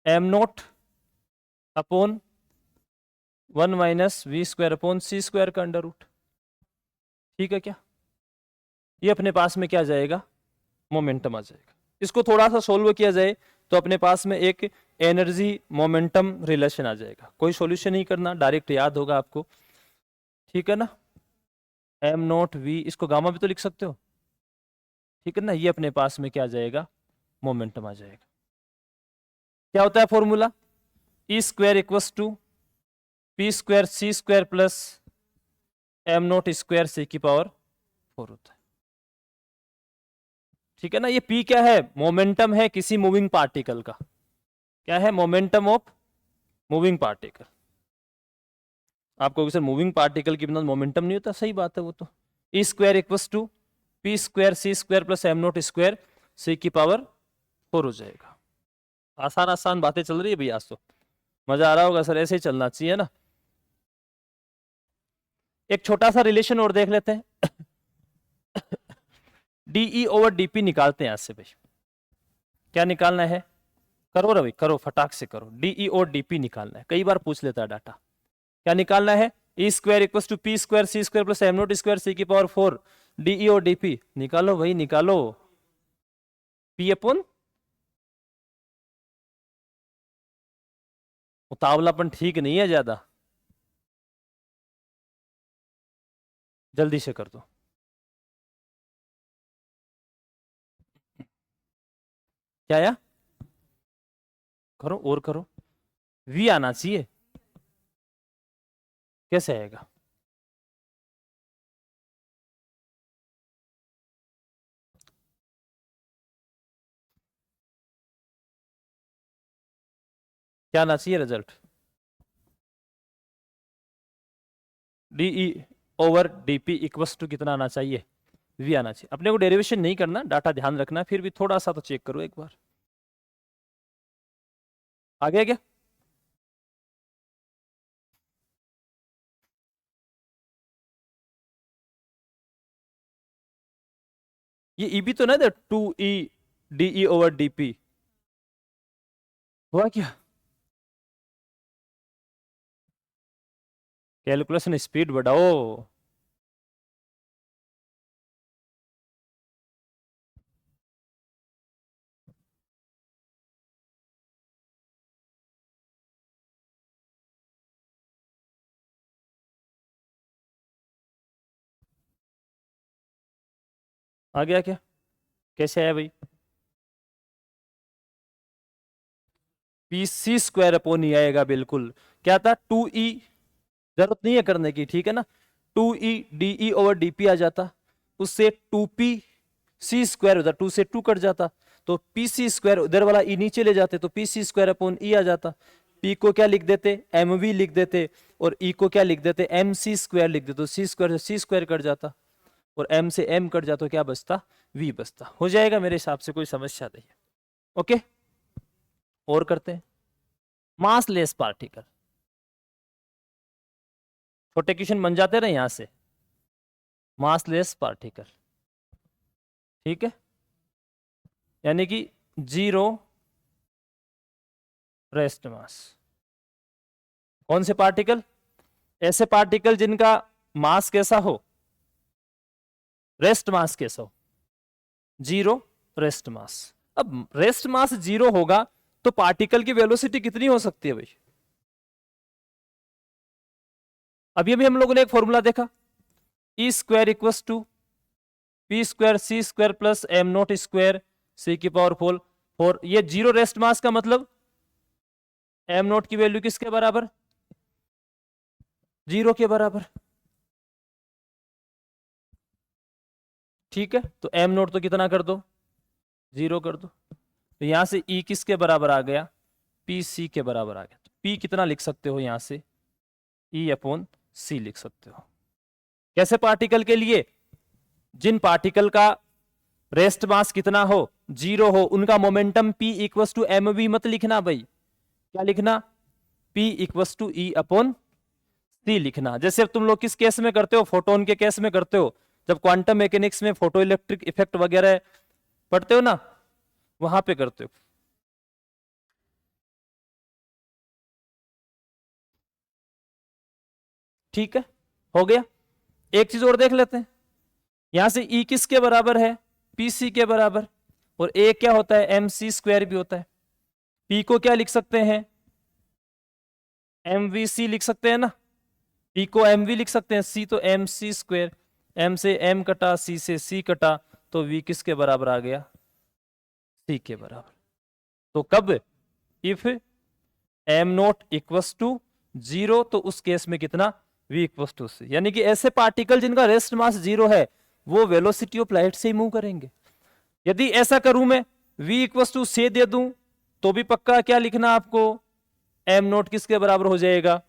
Speaker 1: m0/1 - v² का अंडर रूट, ठीक है क्या, ये अपने पास में क्या आ जाएगा, मोमेंटम आ जाएगा। इसको थोड़ा सा सोल्व किया जाए तो अपने पास में एक एनर्जी मोमेंटम रिलेशन आ जाएगा, कोई सॉल्यूशन नहीं करना, डायरेक्ट याद होगा आपको, ठीक है ना, m0v, इसको गामा भी तो लिख सकते हो, ठीक है ना, ये अपने पास में क्या आ जाएगा, मोमेंटम आ जाएगा। क्या होता है formula, E² = p² c² + m0² c⁴ होता है, ठीक है ना। ये p क्या है, मोमेंटम है किसी मूविंग पार्टिकल का, क्या है, मोमेंटम ऑफ मूविंग पार्टिकल। आपको सर मूविंग पार्टिकल के बिना मोमेंटम नहीं होता, सही बात है वो तो। E² = p² c² + m0² c⁴ हो जाएगा। आसान आसान बातें चल रही है भैया, आज तो मजा आ रहा होगा सर, ऐसे ही चलना चाहिए ना। एक छोटा सा रिलेशन और देख लेते हैं। DE/dp निकालते हैं आज से भाई, क्या निकालना है, करो रवि, करो फटाक से करो, DE/dp निकालना है, कई बार पूछ लेता है डाटा। क्या निकालना है, E² = p² c² + m0² c⁴ DE/dp निकालो भाई, निकालो, p/, उतावलापन ठीक नहीं है ज्यादा, जल्दी से कर दो। क्या या करो और करो, v आना चाहिए, कैसे आएगा, क्या आना चाहिए रिजल्ट, DE/dp = कितना आना चाहिए, v आना चाहिए। अपने को डेरिवेशन नहीं करना, डाटा ध्यान रखना, फिर भी थोड़ा सा तो चेक करो एक बार, आ गया क्या। ये EB तो ना, 2E DE/dp हुआ क्या, कैलकुलेशन स्पीड बढ़ाओ। आ गया क्या? कैसे आया भाई? पीसी स्क्वायर अपॉन ई आएगा बिल्कुल। क्या था? 2e, जरूरत नहीं है करने की, ठीक है ना। 2e डी ओवर डी आ जाता, उससे 2p सी स्क्वायर होता, 2 से 2 कट जाता, तो पी सी स्क्वायर, उधर वाला ई नीचे ले जाते तो पी सी स्क्वायर अपॉन ई आ जाता। पी को क्या लिख देते? एम वी लिख देते, और ई को क्या लिख देते? एम सी स्क्वायर लिख देते, तो सी स्क्वायर से सी स्क्वायर कट जाता, और एम से एम कट जाता, तो क्या बचता? वी बचता। हो जाएगा मेरे हिसाब से, कोई समस्या नहीं है। ओके, और करते हैं। मास लेस पार्टिकल, छोटे क्वेश्चन बन जाते रहे यहां से। मास लेस पार्टिकल, ठीक है, यानी कि जीरो रेस्ट मास। कौन से पार्टिकल? ऐसे पार्टिकल जिनका मास कैसा हो, रेस्ट मास कैसा हो, जीरो रेस्ट मास। अब रेस्ट मास जीरो होगा तो पार्टिकल की वेलोसिटी कितनी हो सकती है भाई? अभी अभी हम लोगों ने एक फॉर्मूला देखा, E square equals to P square C square plus M naught square C की पावर 4। ये जीरो रेस्ट मास का मतलब एम नॉट की वैल्यू किसके बराबर? जीरो के बराबर, ठीक है। तो एम नोट तो कितना कर दो? जीरो कर दो। तो यहां से ई किसके बराबर आ गया? पी सी के बराबर आ गया। तो पी कितना लिख सकते हो यहां से? ई अपॉन सी लिख सकते हो। कैसे पार्टिकल के लिए? जिन पार्टिकल का रेस्ट मास कितना हो, जीरो हो, उनका momentum P equals to M V मत लिखना भाई। क्या लिखना? P equals to E upon C लिखना। जैसे तुम लोग किस केस में करते हो? फोटोन के केस में करते हो, जब क्वांटम मैकेनिक्स में फोटो इलेक्ट्रिक इफेक्ट वगैरह पढ़ते हो ना, वहां पे करते हो। ठीक है, हो गया। एक चीज और देख लेते हैं, यहां से ई किसके बराबर है? पी सी के बराबर, और ए क्या होता है? एम सी स्क्वायर भी होता है। पी को क्या लिख सकते हैं? एम वी सी लिख सकते हैं ना। पी को एम वी लिख सकते हैं, सी तो एम सी स्क्वायर, एम से एम कटा, सी से सी कटा, तो वी किसके बराबर आ गया? सी के बराबर। तो कब? If M naught equals to zero, तो उस केस में कितना? V equals to C. यानी कि ऐसे पार्टिकल जिनका रेस्ट मास जीरो है वो वेलोसिटी ऑफ लाइट से ही मूव करेंगे। यदि ऐसा करूं मैं, v इक्वस टू से दे दूं, तो भी पक्का क्या लिखना आपको? एम नोट किसके बराबर हो जाएगा?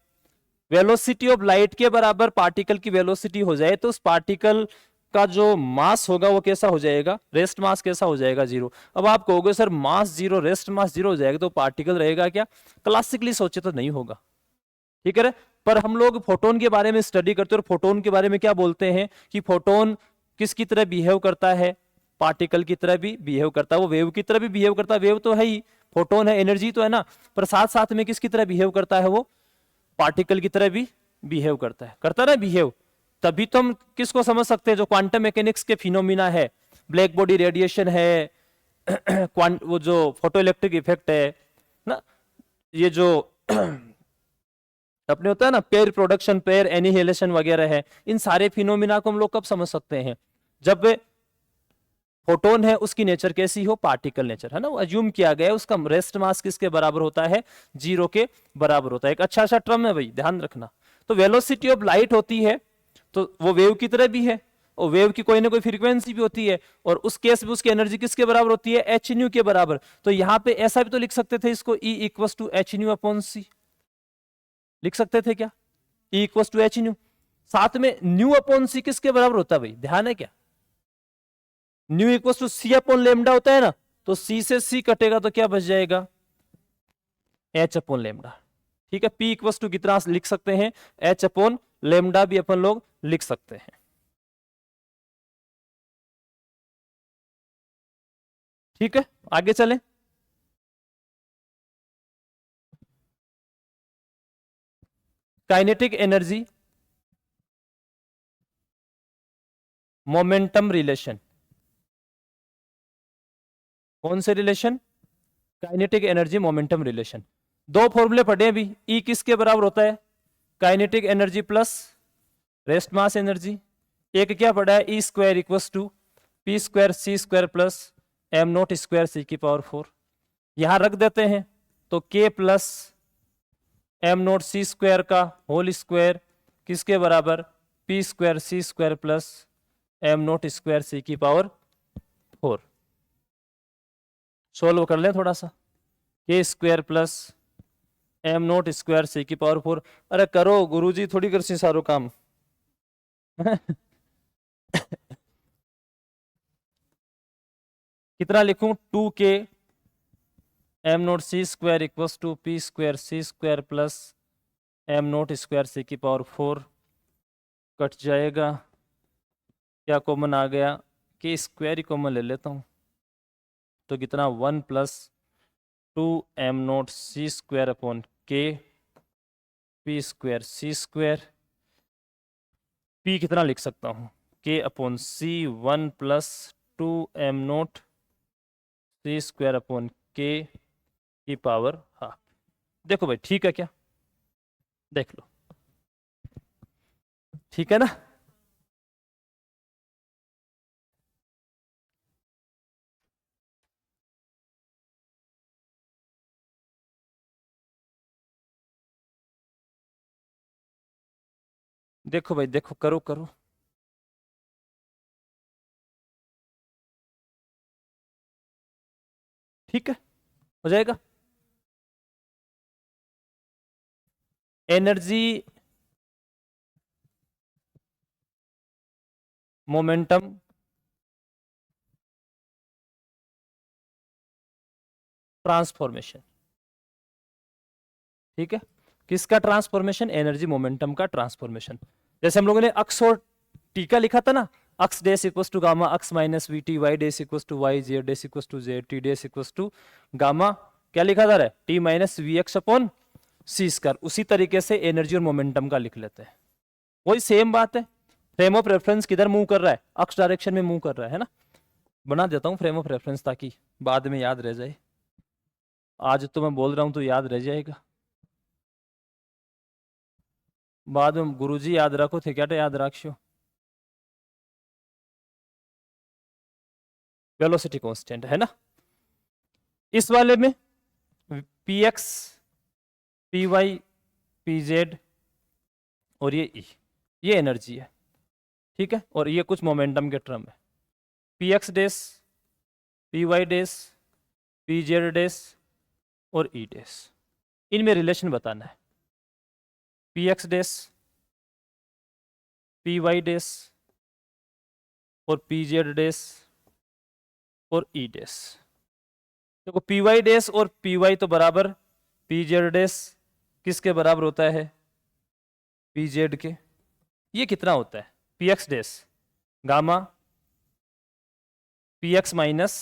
Speaker 1: वेलोसिटी ऑफ लाइट के बराबर पार्टिकल की वेलोसिटी हो जाए तो उस पार्टिकल का जो मास होगा वो कैसा हो जाएगा? रेस्ट मास कैसा हो जाएगा? जीरो। अब आप कहोगे sir mass zero, rest mass zero हो जाएगा तो पार्टिकल रहेगा क्या? क्लासिकली सोचे तो नहीं होगा, ठीक है। पर हम लोग फोटोन के बारे में स्टडी करते हैं, और फोटोन के बारे में क्या बोलते हैं कि फोटोन किसकी तरह बिहेव करता है? पार्टिकल की तरह भी बिहेव करता है। वो वेव की तरह भी बिहेव करता है, वेव तो है ही, फोटोन है, एनर्जी तो है ना, पर साथ साथ में किसकी तरह बिहेव करता है? वो पार्टिकल की तरह भी बिहेव करता है, करता ना बिहेव। तभी तो हम किसको समझ सकते हैं? जो क्वांटम मैकेनिक्स के फिनोमिना है, ब्लैक बॉडी रेडिएशन है, वो जो फोटो इलेक्ट्रिक इफेक्ट है ना, ये जो अपने होता है ना पेयर प्रोडक्शन, पेयर एनिहिलेशन वगैरह है, इन सारे फिनोमिना को हम लोग कब समझ सकते हैं? जब फोटोन है उसकी नेचर कैसी हो? पार्टिकल नेचर है ना, वो अज्यूम किया गया है उसका रेस्ट मास किसके बराबर होता है? जीरो के बराबर होता है। एक अच्छा सा टर्म है भाई, ध्यान रखना। तो वेलोसिटी ऑफ लाइट होती है तो वो वेव की तरह भी है, और वेव की कोई ना कोई फ्रीक्वेंसी भी होती है, और उस केस में उसकी एनर्जी किसके बराबर होती है? एच न्यू के बराबर। तो यहां पे ऐसा भी तो लिख सकते थे इसको, E equals to H nu upon C लिख सकते थे क्या? E equals to H nu, साथ में न्यू अपॉन सी किसके बराबर होता है भाई? ध्यान है क्या? Nu equal to C upon lambda होता है ना, तो सी से सी कटेगा तो क्या बच जाएगा? H upon lambda. ठीक है, पी इक्वल टू कितना लिख सकते हैं? एच अपॉन लेमडा भी अपन लोग लिख सकते हैं। ठीक है, आगे चलें। Kinetic energy momentum relation. कौन से relation? Kinetic energy momentum relation. दो फॉर्मूले पढ़े अभी। ई किसके बराबर होता है? Kinetic energy plus rest mass energy. एक क्या पढ़ा है? E square equals to P square C square plus M naught square C की पावर 4। यहां रख देते हैं तो K plus M naught C square का होल स्क्वायर किसके बराबर? P square C square plus M naught square C की पावर 4। सोल्व कर लें थोड़ा सा। के square plus M naught square C की पावर 4। अरे करो गुरुजी, थोड़ी कर सी सारो काम। कितना लिखूं? 2k M naught C square equals to P square C square plus M naught square C की पावर 4। कट जाएगा। क्या कॉमन आ गया? के स्क्वायर ही कॉमन ले लेता हूं तो कितना? 1 प्लस 2 M naught C square upon K P square C square. P कितना लिख सकता हूं? के अपॉन सी 1 प्लस 2 M naught C square upon K की पावर हाफ। देखो भाई ठीक है क्या? देख लो, ठीक है ना? देखो भाई देखो, करो करो। ठीक है, हो जाएगा। Energy momentum transformation. ठीक है, किसका ट्रांसफॉर्मेशन? एनर्जी मोमेंटम का ट्रांसफॉर्मेशन। जैसे हम लोगों ने अक्स और टी का लिखा था ना, X dash equals to gamma X minus V T, Y dash equals to Y, Z dash equals to Z, T dash equals to gamma क्या लिखा जा रहा है? T minus V X upon C square. उसी तरीके से energy और momentum का लिख लेते हैं। वही सेम बात है। फ्रेम ऑफ रेफरेंस किधर मूव कर रहा है? अक्स डायरेक्शन में मूव कर रहा है ना। बना देता हूं फ्रेम ऑफ रेफरेंस ताकि बाद में याद रह जाए। आज तो मैं बोल रहा हूं तो याद रह जाएगा, बाद में गुरुजी याद रखो थे क्या? याद रखियो। वेलोसिटी कांस्टेंट है ना। इस वाले में P X P Y P Z और ये ई, ये एनर्जी है। ठीक है, और ये कुछ मोमेंटम के टर्म है। पी एक्स डेस, पी वाई डेस, पी जेड डेस और ई डेस, इनमें रिलेशन बताना है। पी एक्स डेस, पी वाई डेस और पी जेड डेस और ई डेस। देखो पी वाई डेस और पी वाई तो बराबर पी जेड डेस किसके बराबर होता है? पी जेड के। ये कितना होता है? P X dash gamma P X minus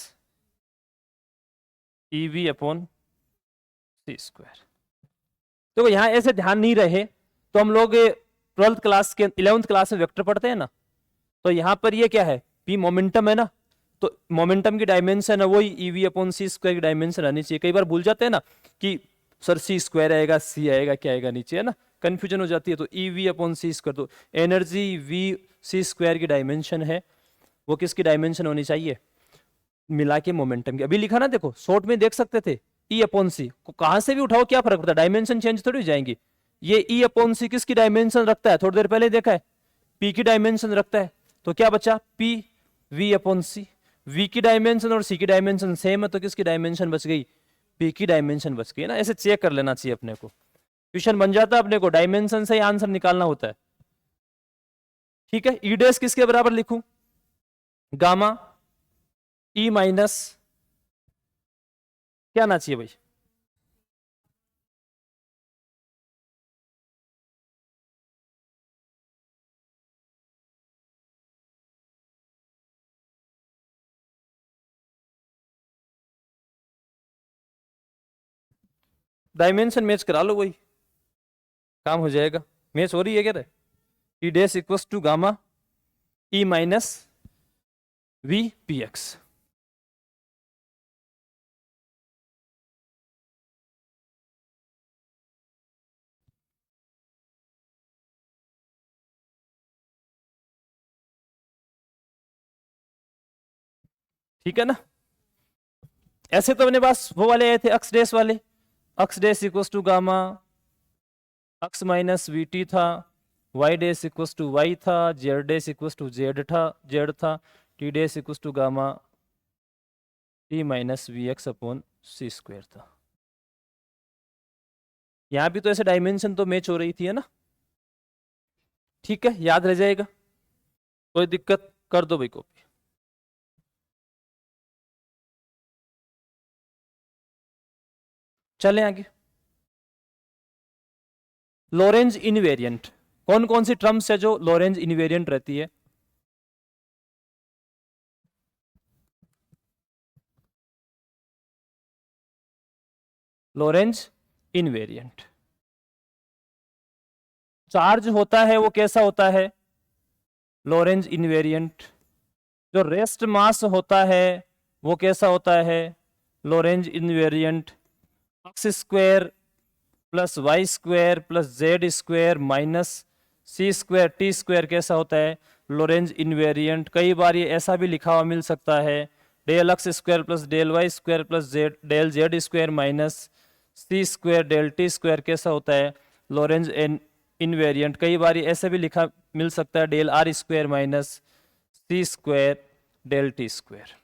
Speaker 1: E V upon C square. देखो यहाँ ऐसे ध्यान नहीं रहे तो हम लोग 12th क्लास के 11th क्लास में वेक्टर पढ़ते हैं ना, तो यहाँ पर ये क्या है? पी मोमेंटम है ना, तो मोमेंटम की डायमेंशन है वही ईवी अपॉन सी स्क्वायर की डायमेंशन आनी चाहिए। कई बार भूल जाते हैं ना कि सर सी स्क्वायर आएगा, सी आएगा, क्या आएगा नीचे, है ना, कंफ्यूजन हो जाती है। तो ईवी अपॉन सी स्क्वायर, तो एनर्जी वी सी स्क्वायर की डायमेंशन है, वो किसकी डायमेंशन होनी चाहिए? मिला के मोमेंटम की। अभी लिखा ना, देखो शॉर्ट में देख सकते थे ई अपॉन सी को कहां से भी उठाओ क्या फर्क पड़ता है, डायमेंशन चेंज थोड़ी हो जाएंगी। ये ई अपॉन सी किसकी डायमेंशन रखता है? थोड़ी देर पहले देखा है, पी की डायमेंशन रखता है। तो क्या बचा? P V upon C. V की डायमेंशन और सी की डायमेंशन सेम है, तो किसकी डायमेंशन बच गई? पी की डायमेंशन बच गई ना। ऐसे चेक कर लेना चाहिए अपने को, क्वेश्चन बन जाता है अपने को, डायमेंशन से ही आंसर निकालना होता है। ठीक है, ई डेस किसके बराबर लिखूं? गामा ई माइनस क्या आना चाहिए भाई? डायमेंशन मैच करा लो, वही काम हो जाएगा। मैच हो रही है क्या? E dash equals to gamma E minus V P X. ठीक है ना। ऐसे तो अपने पास वो वाले आए थे अक्स डेस वाले, X dash equal to gamma X minus V T था, Y dash equal to Y था, Z dash equal to Z था, T dash equal to gamma T minus V X upon C square था। यहाँ भी तो ऐसे dimension तो match हो रही थी, है ना। ठीक है, याद रह जाएगा, कोई दिक्कत कर दो भाई कॉपी। चलें आगे। लॉरेंज इनवेरिएंट, कौन कौन सी टर्म्स है जो लॉरेंज इनवेरिएंट रहती है। लॉरेंज इनवेरिएंट, चार्ज होता है वो कैसा होता है, लॉरेंज इनवेरिएंट। जो रेस्ट मास होता है वो कैसा होता है, Lorentz invariant. X square plus Y square plus Z square minus C square T square कैसा होता है, लॉरेंज इनवेरिएंट। कई बार ये ऐसा भी लिखा हुआ मिल सकता है, del X square plus del Y square plus del Z square minus C square del T square कैसा होता है, लॉरेंज इनवेरिएंट। कई बार ये ऐसे भी लिखा मिल सकता है, del R square minus C square del T square.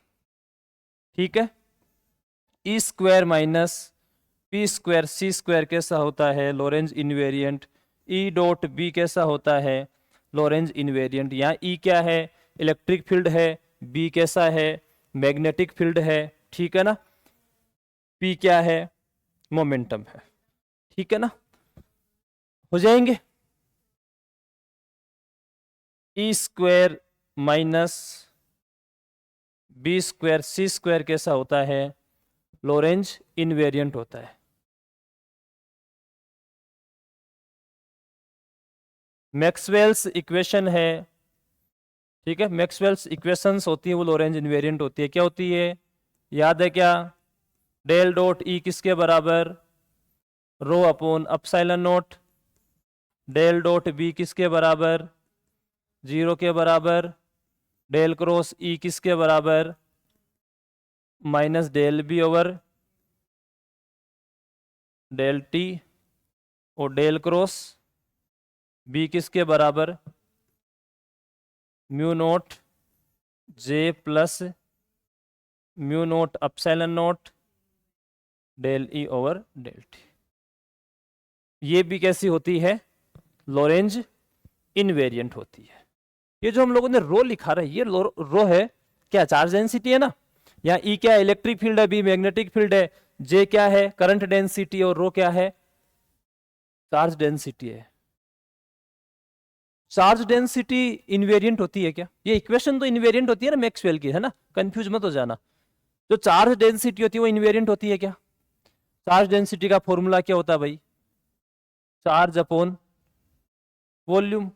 Speaker 1: ठीक है, E square minus P square C square कैसा होता है, Lorentz invariant. E dot B कैसा होता है, लॉरेंज इनवेरिएंट। यहाँ ई क्या है, इलेक्ट्रिक फील्ड है, बी कैसा है, मैग्नेटिक फील्ड है। ठीक है ना, पी क्या है, मोमेंटम है। ठीक है ना, हो जाएंगे। ई square minus B square C square कैसा होता है, लॉरेंज इनवेरिएंट होता है। मैक्सवेल्स इक्वेशन है, ठीक है, मैक्सवेल्स इक्वेशंस होती है वो लॉरेंज इनवेरिएंट होती है। क्या होती है, याद है क्या, डेल डॉट ई किसके बराबर, rho upon epsilon naught. Del dot B किसके बराबर, 0 के बराबर। डेल क्रॉस ई किसके बराबर, minus del B over del T. और डेल क्रॉस बी किसके बराबर, mu naught J plus mu naught epsilon naught del E over del T. ये भी कैसी होती है, लॉरेंज इनवेरिएंट होती है। ये जो हम लोगों ने रो लिखा रहा है, ये रो है क्या, चार्ज डेंसिटी है ना। यहाँ ई क्या है, इलेक्ट्रिक फील्ड है, बी मैग्नेटिक फील्ड है, जे क्या है, करंट डेंसिटी, और रो क्या है, चार्ज डेंसिटी है। चार्ज डेंसिटी इनवेरिएंट होती है क्या, ये इक्वेशन तो इनवेरिएंट होती है ना मैक्सवेल की, है ना, कंफ्यूज मत हो जाना। जो चार्ज डेंसिटी होती है वो इनवेरिएंट होती है क्या। चार्ज डेंसिटी का फॉर्मूला क्या होता है भाई, चार्ज अपॉन वॉल्यूम।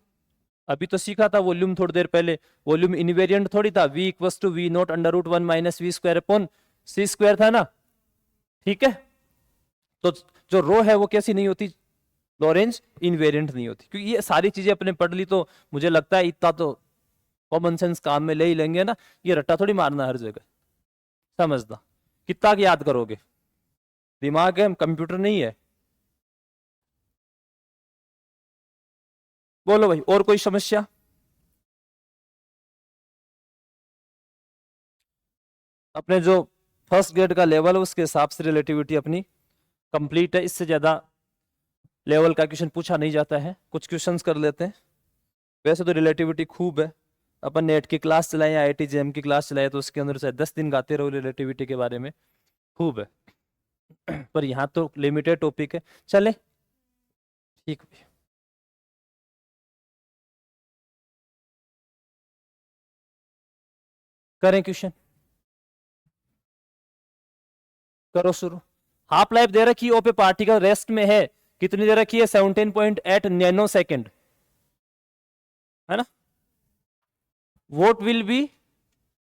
Speaker 1: अभी तो सीखा था वॉल्यूम थोड़ी देर पहले, वॉल्यूम इनवेरिएंट थोड़ी था, v equals to V naught under root 1 minus V square upon C square था ना। ठीक है, तो जो रो है वो कैसी नहीं होती, लॉरेंज इनवेरिएंट नहीं होती। क्योंकि ये सारी चीजें अपने पढ़ ली तो मुझे लगता है इतना तो कॉमन सेंस काम में ले ही लेंगे ना, ये रट्टा थोड़ी मारना हर जगह, समझना। कितना याद करोगे, दिमाग है, कंप्यूटर नहीं है। बोलो भाई, और कोई समस्या। अपने जो फर्स्ट ग्रेड का लेवल है उसके हिसाब से रिलेटिविटी अपनी कंप्लीट है, इससे ज्यादा लेवल का क्वेश्चन पूछा नहीं जाता है। कुछ क्वेश्चंस कर लेते हैं। वैसे तो रिलेटिविटी खूब है, अपन नेट की क्लास चलाए, IIT JEM की क्लास चलाए, तो उसके अंदर से 10 दिन गाते रहो रिलेटिविटी के बारे में, खूब है। पर यहाँ तो लिमिटेड टॉपिक है, चले ठीक है। करें क्वेश्चन, करो शुरू। हाफ लाइफ दे रखी है, ओ पे पार्टिकल रेस्ट में है, कितनी दे रखी है, 17.8 नैनो सेकेंड, है ना। What will be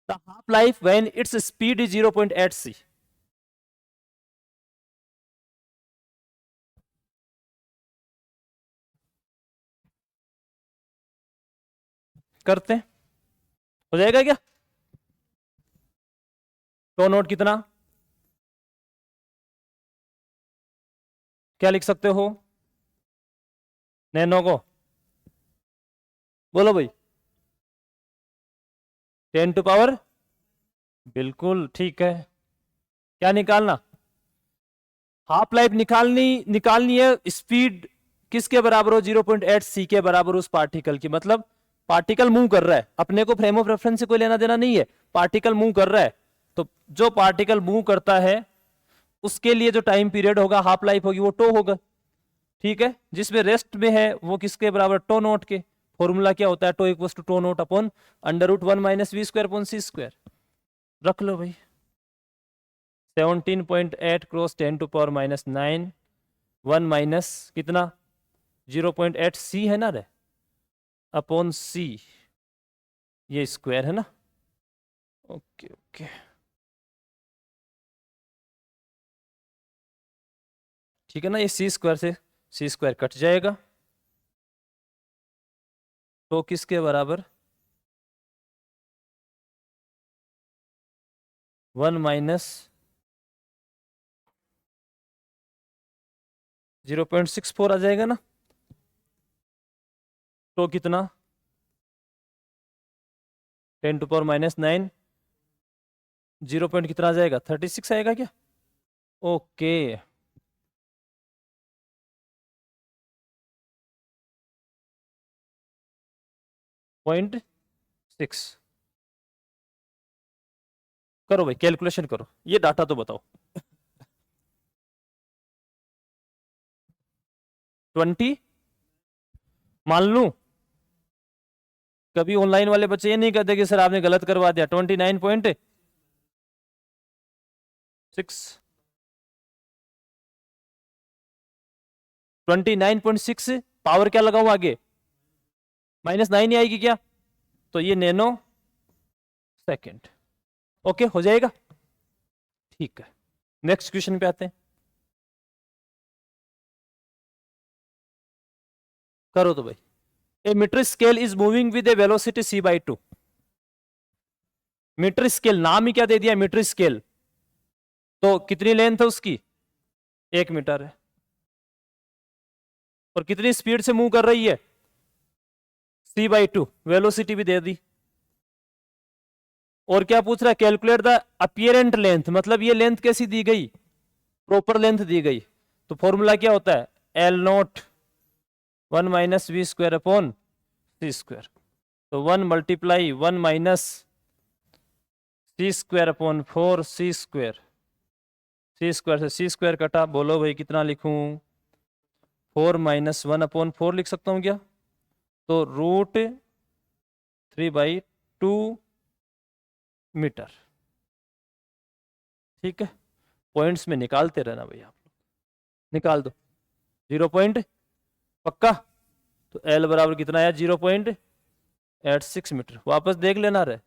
Speaker 1: the half life when its speed is 0.8 c। करते हैं, हो जाएगा क्या? तो नोट कितना, क्या लिख सकते हो नैनो को? बोलो भाई। 10⁻, बिल्कुल ठीक है। क्या निकालना? हाफ लाइफ निकालनी है। स्पीड किसके बराबर हो? 0.8 सी के बराबर उस पार्टिकल की। मतलब पार्टिकल मूव कर रहा है, अपने को फ्रेम ऑफ रेफरेंस से कोई लेना देना नहीं है, पार्टिकल मूव कर रहा है। तो जो पार्टिकल मूव करता है उसके लिए जो टाइम पीरियड होगा, हाफ लाइफ होगी, वो टो होगा। ठीक है, जिसमें रेस्ट में है वो किसके बराबर? टो नोट के। फॉर्मूला क्या होता है? Tau equal to tau naught upon √1 minus V square upon C square. रख लो भाई। 17.8 क्रॉस 10⁻⁹ 1 माइनस कितना? 0.8 सी है ना रे, अपॉन सी, ये स्क्वायर है ना। ओके ओके, ठीक है ना। ये सी स्क्वायर से सी स्क्वायर कट जाएगा, तो किसके बराबर? 1 माइनस 0.64 आ जाएगा ना। तो कितना? 10⁻⁹ 0 पॉइंट कितना आ जाएगा? 36 आएगा क्या? ओके, 0.6। करो भाई कैलकुलेशन करो, ये डाटा तो बताओ। 20 मान लूं? कभी ऑनलाइन वाले बच्चे ये नहीं कहते कि सर आपने गलत करवा दिया। 29.6 29.6 पावर क्या लगाऊं आगे? -9 ही आएगी क्या? तो ये नैनो सेकेंड। ओके, हो जाएगा। ठीक है, नेक्स्ट क्वेश्चन पे आते हैं। करो तो भाई। A metre scale is moving with a velocity c/2। Metre scale, नाम ही क्या दे दिया, मीटर स्केल। तो कितनी लेंथ है उसकी? 1 मीटर है। और कितनी स्पीड से मूव कर रही है? c/2, वेलोसिटी भी दे दी। और क्या पूछ रहा है? कैलकुलेट द अपियरेंट लेंथ, मतलब ये लेंथ कैसी दी गई? प्रॉपर लेंथ दी गई। तो फॉर्मूला क्या होता है? L0 1 minus V square upon C square. तो 1 multiply 1 minus C square upon 4 C square. C square से सी स्क्वायर कटा, बोलो भाई कितना लिखूं? 4 माइनस 1 अपॉन 4 लिख सकता हूं क्या? तो √3/2 मीटर। ठीक है, पॉइंट्स में निकालते रहना भाई आप लोग। निकाल दो। 0 पॉइंट पक्का। तो एल बराबर कितना है? 0.86 मीटर। वापस देख लेना रे,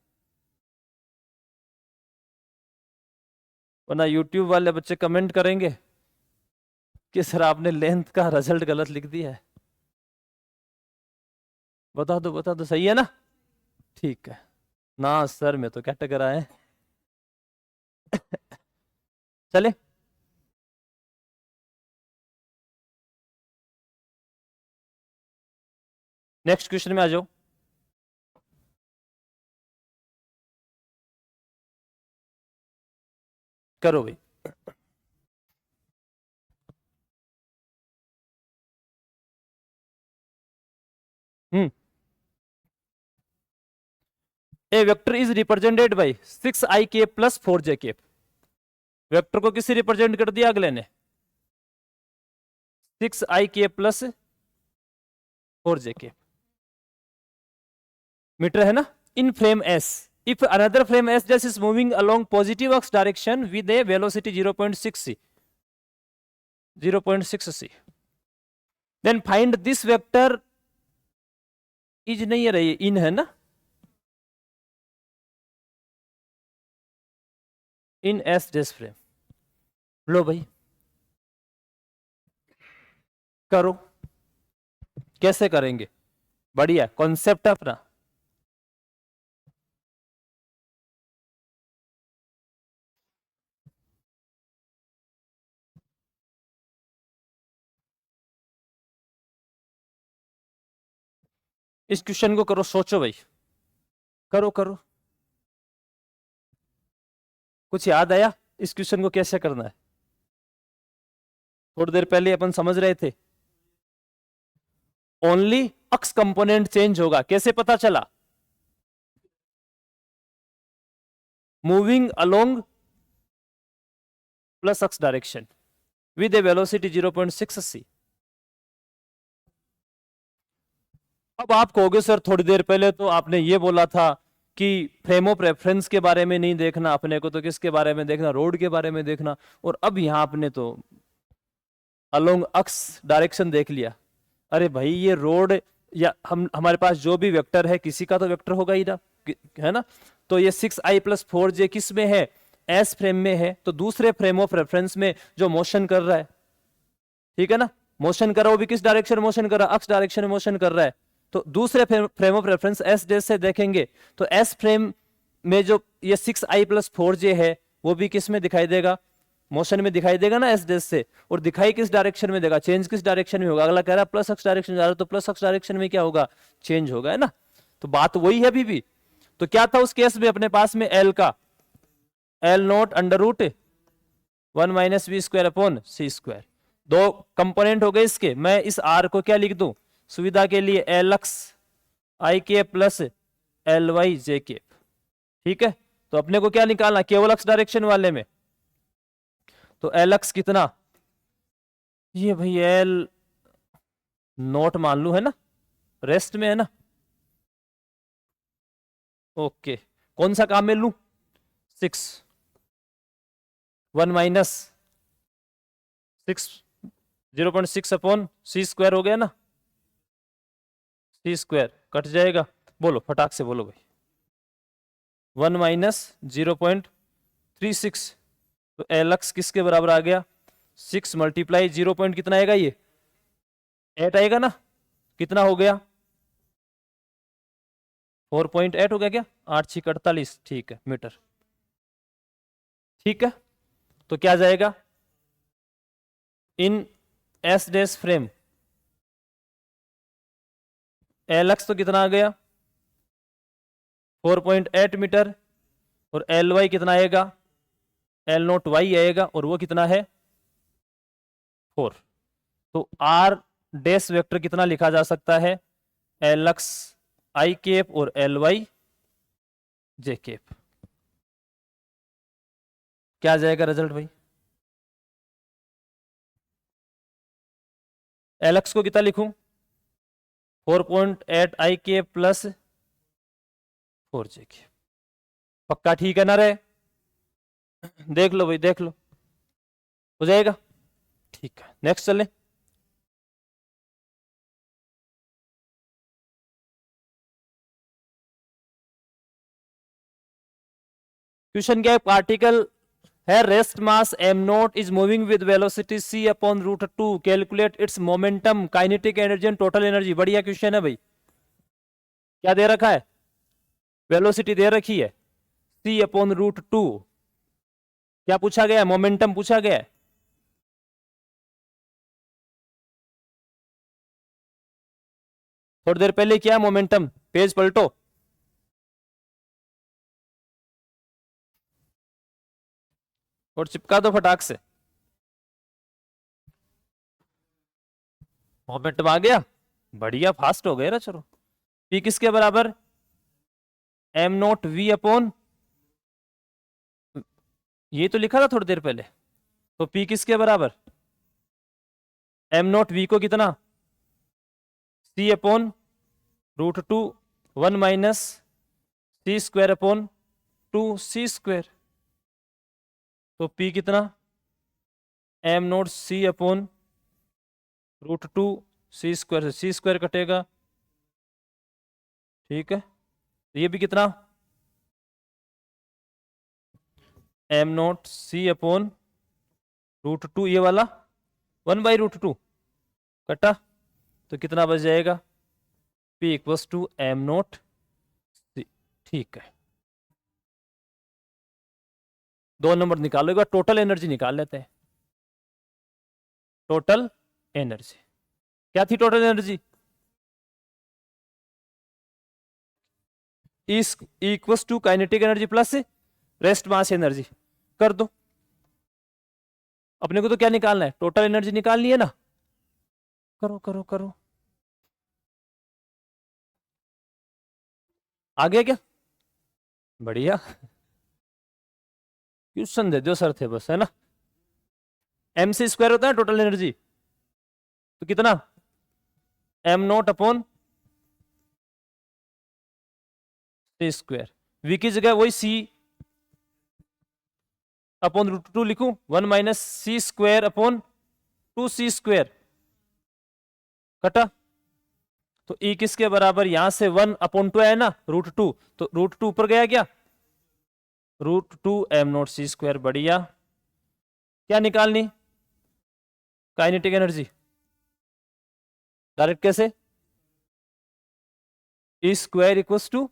Speaker 1: वरना यूट्यूब वाले बच्चे कमेंट करेंगे कि सर आपने लेंथ का रिजल्ट गलत लिख दिया है। बता दो सही है ना? ठीक है ना सर, मैं तो कैटेगरी है। चले, नेक्स्ट क्वेश्चन में आ जाओ। करो भाई। Hmm, a vector is represented by 6ik plus 4j। Vector को किससे रिप्रेजेंट कर दिया अगले ने? 6ik plus 4j। मीटर है ना। इन frame S, if another frame s just is moving along positive x direction with a velocity 0.6 c, 0.6 c, then find this vector is नहीं है रही, इन है ना। इन एस डैश फ्रेम। लो भाई करो, कैसे करेंगे, बढ़िया कॉन्सेप्ट अपना। इस क्वेश्चन को करो, सोचो भाई, करो करो। कुछ याद आया इस क्वेश्चन को कैसे करना है? थोड़ी देर पहले अपन समझ रहे थे, ओनली अक्स कंपोनेंट चेंज होगा, कैसे पता चला? Moving along plus X direction with a velocity 0.6 c। अब आप कहोगे सर थोड़ी देर पहले तो आपने ये बोला था कि फ्रेम ऑफ रेफरेंस के बारे में नहीं देखना अपने को, तो किसके बारे में देखना, रोड के बारे में देखना, और अब यहां आपने तो अलोंग अक्स डायरेक्शन देख लिया। अरे भाई ये रोड या हम हमारे पास जो भी वेक्टर है किसी का तो वेक्टर होगा ही ना, है ना? तो ये 6i+4j किस में है? एस फ्रेम में है। तो दूसरे फ्रेम ऑफ रेफरेंस में जो मोशन कर रहा है, ठीक है ना, मोशन कर रहा है वो भी किस डायरेक्शन मोशन कर रहा है? अक्स डायरेक्शन में मोशन कर रहा है। तो दूसरे frame of reference S day से देखेंगे तो एस फ्रेम में जो ये 6i+4j है वो भी किस में दिखाई देगा? मोशन में दिखाई देगा ना एस डे से। और दिखाई किस डायरेक्शन में देगा? चेंज किस डायरेक्शन में होगा? अगला कह रहा है प्लस अक्स डायरेक्शन जा रहा है, तो प्लस अक्स डायरेक्शन में क्या होगा? चेंज होगा, है ना? तो बात वही है अभी भी। तो क्या था उस केस में अपने पास में? एल का L0 √1 - v² / c²। दो कंपोनेंट हो गए इसके। मैं इस आर को क्या लिख दूं सुविधा के लिए? Lx i k plus Ly j k। ठीक है, तो अपने को क्या निकालना? केवल एक्स डायरेक्शन वाले में। तो Lx कितना? ये भाई एल नोट मान लू, है ना, रेस्ट में है ना। ओके, कौन सा काम में लू? 6 1 - 6 0.6/c² हो गया ना। c² कट जाएगा, बोलो फटाक से बोलो भाई। 1 - 0.36, तो Lx किसके बराबर आ गया? 6 × 0 पॉइंट कितना आएगा? ये 8 आएगा ना। कितना हो गया? 4.8 हो गया क्या? 8×6 = 48, ठीक है, मीटर। ठीक है, तो क्या जाएगा? इन एस डैश फ्रेम Lx तो कितना आ गया? 4.8 मीटर। और Ly कितना आएगा? L0y आएगा, और वो कितना है? 4। तो आर डैश वेक्टर कितना लिखा जा सकता है? Lx i और Ly j। क्या जाएगा रिजल्ट भाई? Lx को कितना लिखूं? 4.8 i प्लस 4j। पक्का ठीक है ना रे? देख लो भाई, देख लो, हो जाएगा। ठीक है, नेक्स्ट चलें। क्वेश्चन क्या है? पार्टिकल है rest mass m0 is moving with velocity c/√2। Calculate its momentum, kinetic energy and total energy. बढ़िया क्वेश्चन है भाई। क्या दे रखा है? वेलोसिटी दे रखी है c/√2। क्या पूछा गया? मोमेंटम पूछा गया है। थोड़ी देर पहले क्या मोमेंटम? पेज पलटो। और चिपका दो फटाक से। मोमेंटम आ गया, बढ़िया, फास्ट हो गए ना। चलो, पी किसके बराबर? m0v/, ये तो लिखा था थोड़ी देर पहले। तो पी किसके बराबर? m0v को कितना? c/√2 1 - c²/2c²। तो P कितना? m0 c/√2 c² से c² कटेगा। ठीक है, तो ये भी कितना? एम नॉट सी अपॉन √2, ये वाला 1/√2 कटा, तो कितना बच जाएगा, P equals to M naught C. ठीक है, 2 नंबर निकालो, एक बार टोटल एनर्जी निकाल लेते हैं। टोटल एनर्जी क्या थी, total energy is equals to kinetic energy plus rest mass energy. कर दो, अपने को तो क्या निकालना है, टोटल एनर्जी निकालनी है ना, करो करो करो। आ गया क्या, बढ़िया, क्वेश्चन दे दो सर थे बस, है ना। mc² होता है टोटल एनर्जी, तो कितना, एम नॉट अपॉन सी², v की जगह वही c अपॉन √2 लिखूं, 1 - c² अपॉन 2c², कटा, तो e किसके बराबर, यहां से 1/2 है ना, √2, तो √2 ऊपर गया क्या, √2 एम नॉट c²। बढ़िया, क्या निकालनी, काइनेटिक एनर्जी, डायरेक्ट कैसे, E² इक्वल्स टू,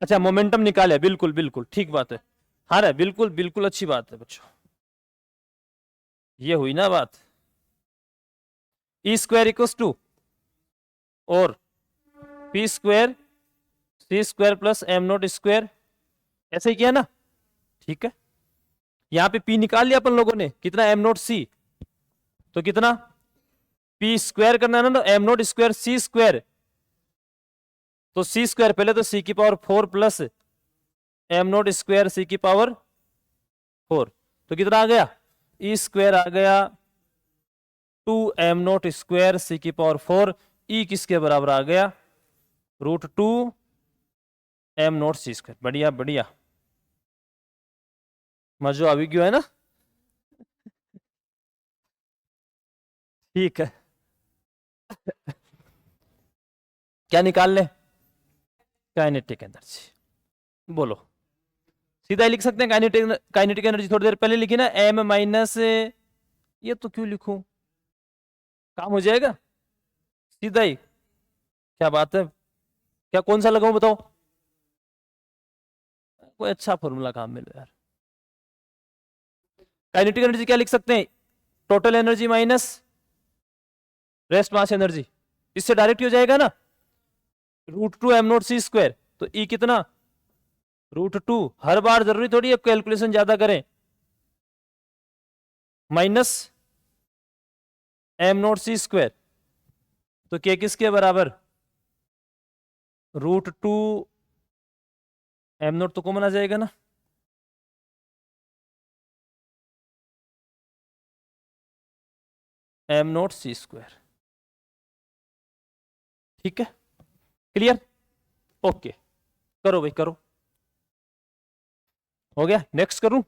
Speaker 1: अच्छा मोमेंटम निकाले, बिल्कुल बिल्कुल ठीक बात है, हाँ रे बिल्कुल बिल्कुल अच्छी बात है बच्चों, ये हुई ना बात। E² इक्वल्स टू और P² C² plus M naught square, ऐसे ही किया ना, ठीक है। यहां पे P निकाल लिया अपन लोगों ने, कितना एम नॉट C, तो कितना P² करना है ना, एम नॉट स्क्वायर C², तो C² पहले तो C की power 4 plus M naught square C की पावर 4, तो कितना आ गया, E² आ गया 2 एम नॉट स्क्वायर C की पावर 4, E किसके बराबर आ गया, √2 एम नॉट C²। बढ़िया बढ़िया, मजो आ भी गयो है ना, ठीक है। क्या निकाल ले, काइनेटिक एनर्जी, बोलो, सीधा ही लिख सकते हैं, काइनेटिक एनर्जी थोड़ी देर पहले लिखी ना, m माइनस, ये तो क्यों लिखूं, काम हो जाएगा सीधा ही, क्या बात है, क्या कौन सा लगाऊं बताओ, कोई अच्छा फॉर्मूला काम मिले यार। काइनेटिक एनर्जी क्या लिख सकते हैं, total energy minus rest mass energy, इससे डायरेक्ट हो जाएगा ना, √2 एम नॉट C², तो E कितना, √2, हर बार जरूरी थोड़ी है कैलकुलेशन ज्यादा करें, माइनस एम नॉट C², तो K किसके बराबर, √2 एम नॉट तो कॉमन आ जाएगा ना, एम नॉट C², ठीक है, क्लियर, ओके, करो भाई करो, हो गया, नेक्स्ट करूं,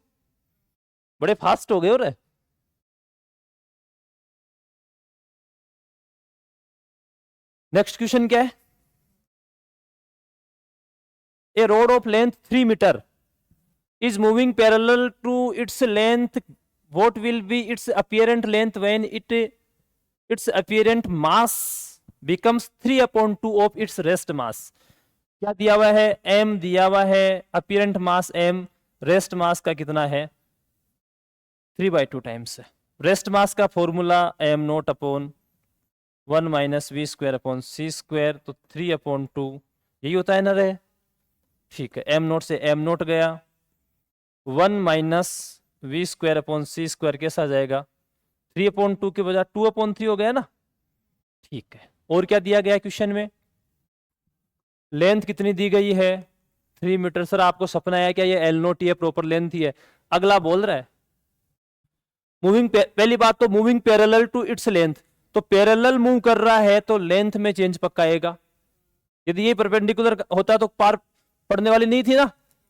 Speaker 1: बड़े फास्ट हो गए हो रहे, नेक्स्ट क्वेश्चन क्या है, a rod of length 3 metre is moving parallel to its length, what will be its apparent length when its apparent mass becomes 3/2 of its rest mass। क्या दिया हुआ है, m दिया हुआ है, apparent mass m, rest mass का कितना है 3/2 टाइम्स है। रेस्ट मास का formula m not upon 1 - v² upon c², तो 3/2 यही होता है ना रे, ठीक है, m नॉट से m नॉट गया, 1 - v² अपॉन c² कैसा आ जाएगा, 3/2 के बजाय 2/3 हो गया ना, ठीक है। और क्या दिया गया क्वेश्चन में, लेंथ कितनी दी गई है 3 मीटर, सर आपको सपना है क्या ये L नोट ये प्रॉपर लेंथ ही है, अगला बोल रहा है मूविंग, पहली बात तो moving parallel to its length, तो पैरेलल मूव कर रहा है तो लेंथ में चेंज पक्का आएगा, यदि ये परपेंडिकुलर होता तो पार पड़ने वाली नहीं थी ना,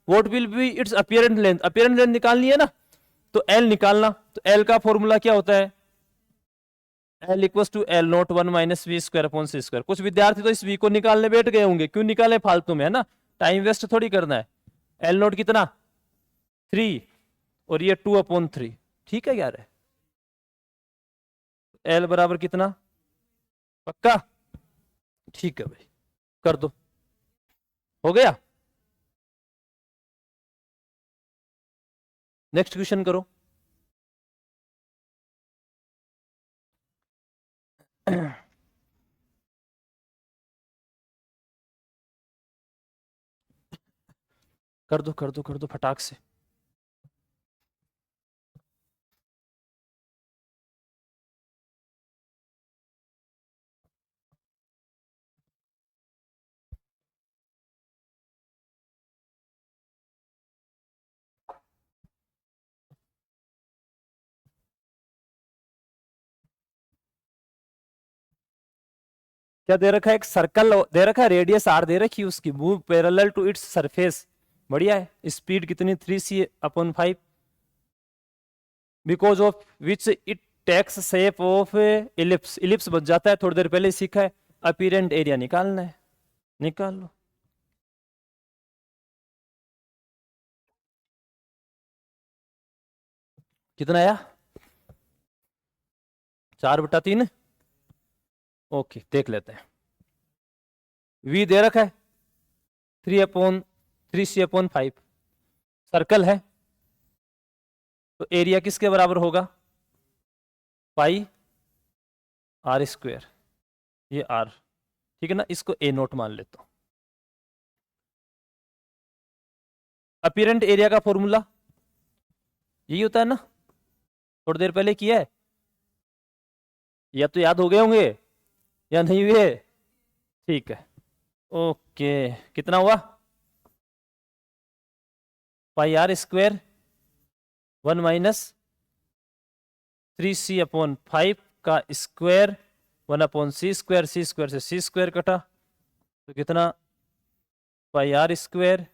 Speaker 1: what will be its apparent length, apparent length निकालनी है ना, तो L निकालना, तो L का फॉर्मूला क्या होता है, L equals to L naught 1 - v² upon c²। कुछ विद्यार्थी तो इस v को निकालने बैठ गए होंगे, क्यों निकाले फालतू में, है ना, टाइम वेस्ट थोड़ी करना है। एल नोट कितना 3 और ये 2/3, ठीक है यार। एल बराबर कितना, पक्का, ठीक है भाई, कर दो, हो गया। नेक्स्ट क्वेश्चन करो। कर दो कर दो कर दो फटाक से। क्या दे रखा है, एक सर्कल दे रखा है, रेडियस आर दे रखी है उसकी, move parallel to its surface, बढ़िया है। स्पीड कितनी 3c/5, because of which it takes shape of ellipse, ellipse बन जाता है, थोड़ी देर पहले सीखा है। अपीरेंट एरिया निकालना है, निकाल लो। कितना आया, 4/3। ओके देख लेते हैं। v दे रखा है 3/3c/5, सर्कल है, तो एरिया किसके बराबर होगा, पाई r², ये r, ठीक है ना, इसको a नोट मान लेता हूं। अपीरेंट एरिया का फॉर्मूला यही होता है ना, थोड़ी देर पहले किया है, या तो याद हो गए होंगे या नहीं हुए, ठीक है। ओके कितना हुआ, πr² 1 - 3c/5 का स्क्वायर 1/c², c² से c² कटा, तो कितना πr²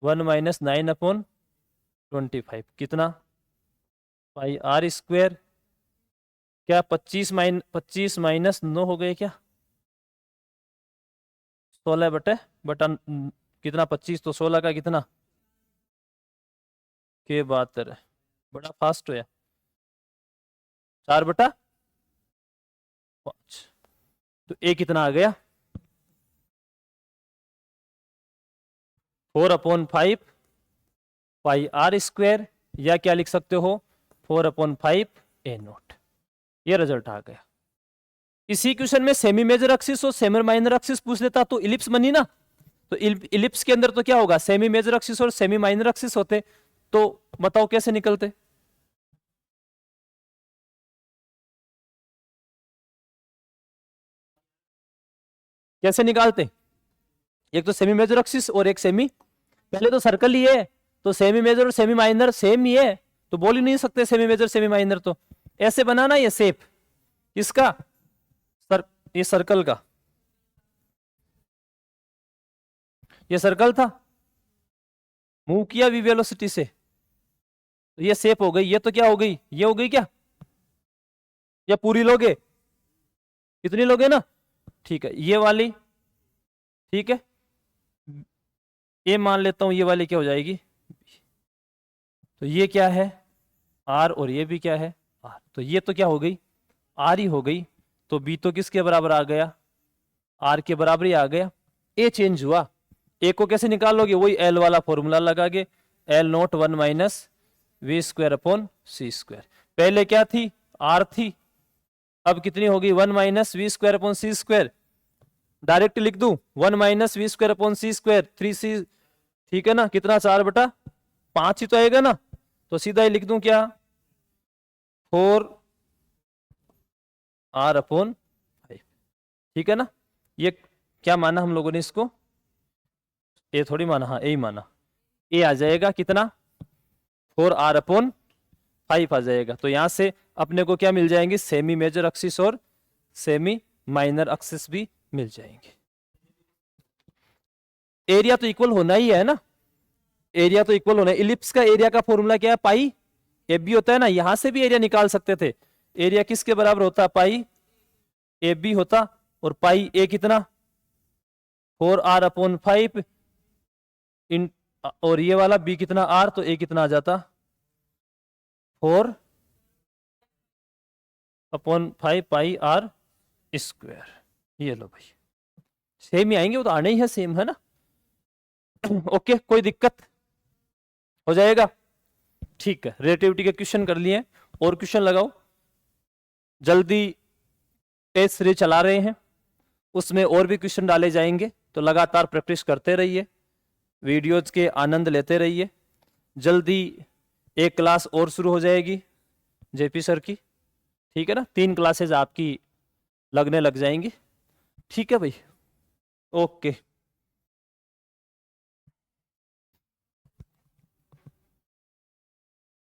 Speaker 1: 1 - 9/25, कितना πr², क्या 25 - 9 हो गए क्या, 16 बटा कितना 25, तो 16 का कितना, के 72, बड़ा फास्ट हो या, 4/5, तो ए कितना आ गया 4/5 πr², या क्या लिख सकते हो 4/5 a नोट, ये रिजल्ट आ गया। इसी क्वेश्चन में सेमी मेजर एक्सिस और सेमी माइनर एक्सिस पूछ लेता तो इलिप्स बनी ना, तो इलिप्स के अंदर तो क्या होगा, सेमी मेजर एक्सिस और सेमी माइनर एक्सिस होते, तो बताओ कैसे निकलते, कैसे निकालते, एक तो सेमी मेजर एक्सिस और एक सेमी, पहले तो सर्कल ही है, तो सेमी मेजर और सेमी माइनर सेम ही है, तो बोल ही नहीं सकते सेमी मेजर सेमी माइनर, तो ऐसे बनाना ये शेप, इसका ये सर्कल का, ये सर्कल था, मूव किया वी वेलोसिटी से, तो ये शेप हो गई, ये तो क्या हो गई, ये हो गई क्या, या पूरी लोगे, कितनी लोगे ना, ठीक है, ये वाली, ठीक है, ये मान लेता हूं, ये वाली क्या हो जाएगी, तो ये क्या है आर, और ये भी क्या है आर, तो ये तो क्या हो गई आर ही हो गई, तो बी तो किसके बराबर आ गया, आर के बराबर ही आ गया। ए चेंज हुआ, ए को कैसे निकालोगे, वही एल वाला फॉर्मूला लगागे, एल नोट 1 - v²/c², पहले क्या थी आर थी, अब कितनी होगी 1 - v²/c², डायरेक्ट लिख दूं 1 - v²/c², 3c, ठीक है ना, कितना 4/5 ही तो आएगा ना, तो सीधा ही लिख दूं क्या 4r/5, ठीक है ना। ये क्या माना हम लोगों ने इसको, ए थोड़ी माना, हाँ ए ही माना, ए आ जाएगा कितना 4r/5 आ जाएगा, तो यहां से अपने को क्या मिल जाएंगे, सेमी मेजर एक्सिस और सेमी माइनर एक्सिस भी मिल जाएंगे। एरिया तो इक्वल होना ही है ना, एरिया तो इक्वल होना है, इलिप्स का एरिया का फॉर्मूला क्या है, पाई ए बी होता है ना, यहां से भी एरिया निकाल सकते थे, एरिया किसके बराबर होता, पाई ए बी होता, और पाई ए कितना 4r/5, इन, और ये वाला b कितना r, तो a कितना आ जाता 4 अपॉन 5 पाई r स्क्वायर। ये लो भाई, सेम ही आएंगे, वो तो आने ही है सेम, है ना। ओके, कोई दिक्कत हो जाएगा, ठीक है। रिलेटिविटी के क्वेश्चन कर लिए, और क्वेश्चन लगाओ जल्दी। टेस्ट सीरीज चला रहे हैं, उसमें और भी क्वेश्चन डाले जाएंगे, तो लगातार प्रैक्टिस करते रहिए, वीडियोज के आनंद लेते रहिए। जल्दी एक क्लास और शुरू हो जाएगी जेपी सर की, ठीक है ना। 3 क्लासेज आपकी लगने लग जाएंगी, ठीक है भाई, ओके।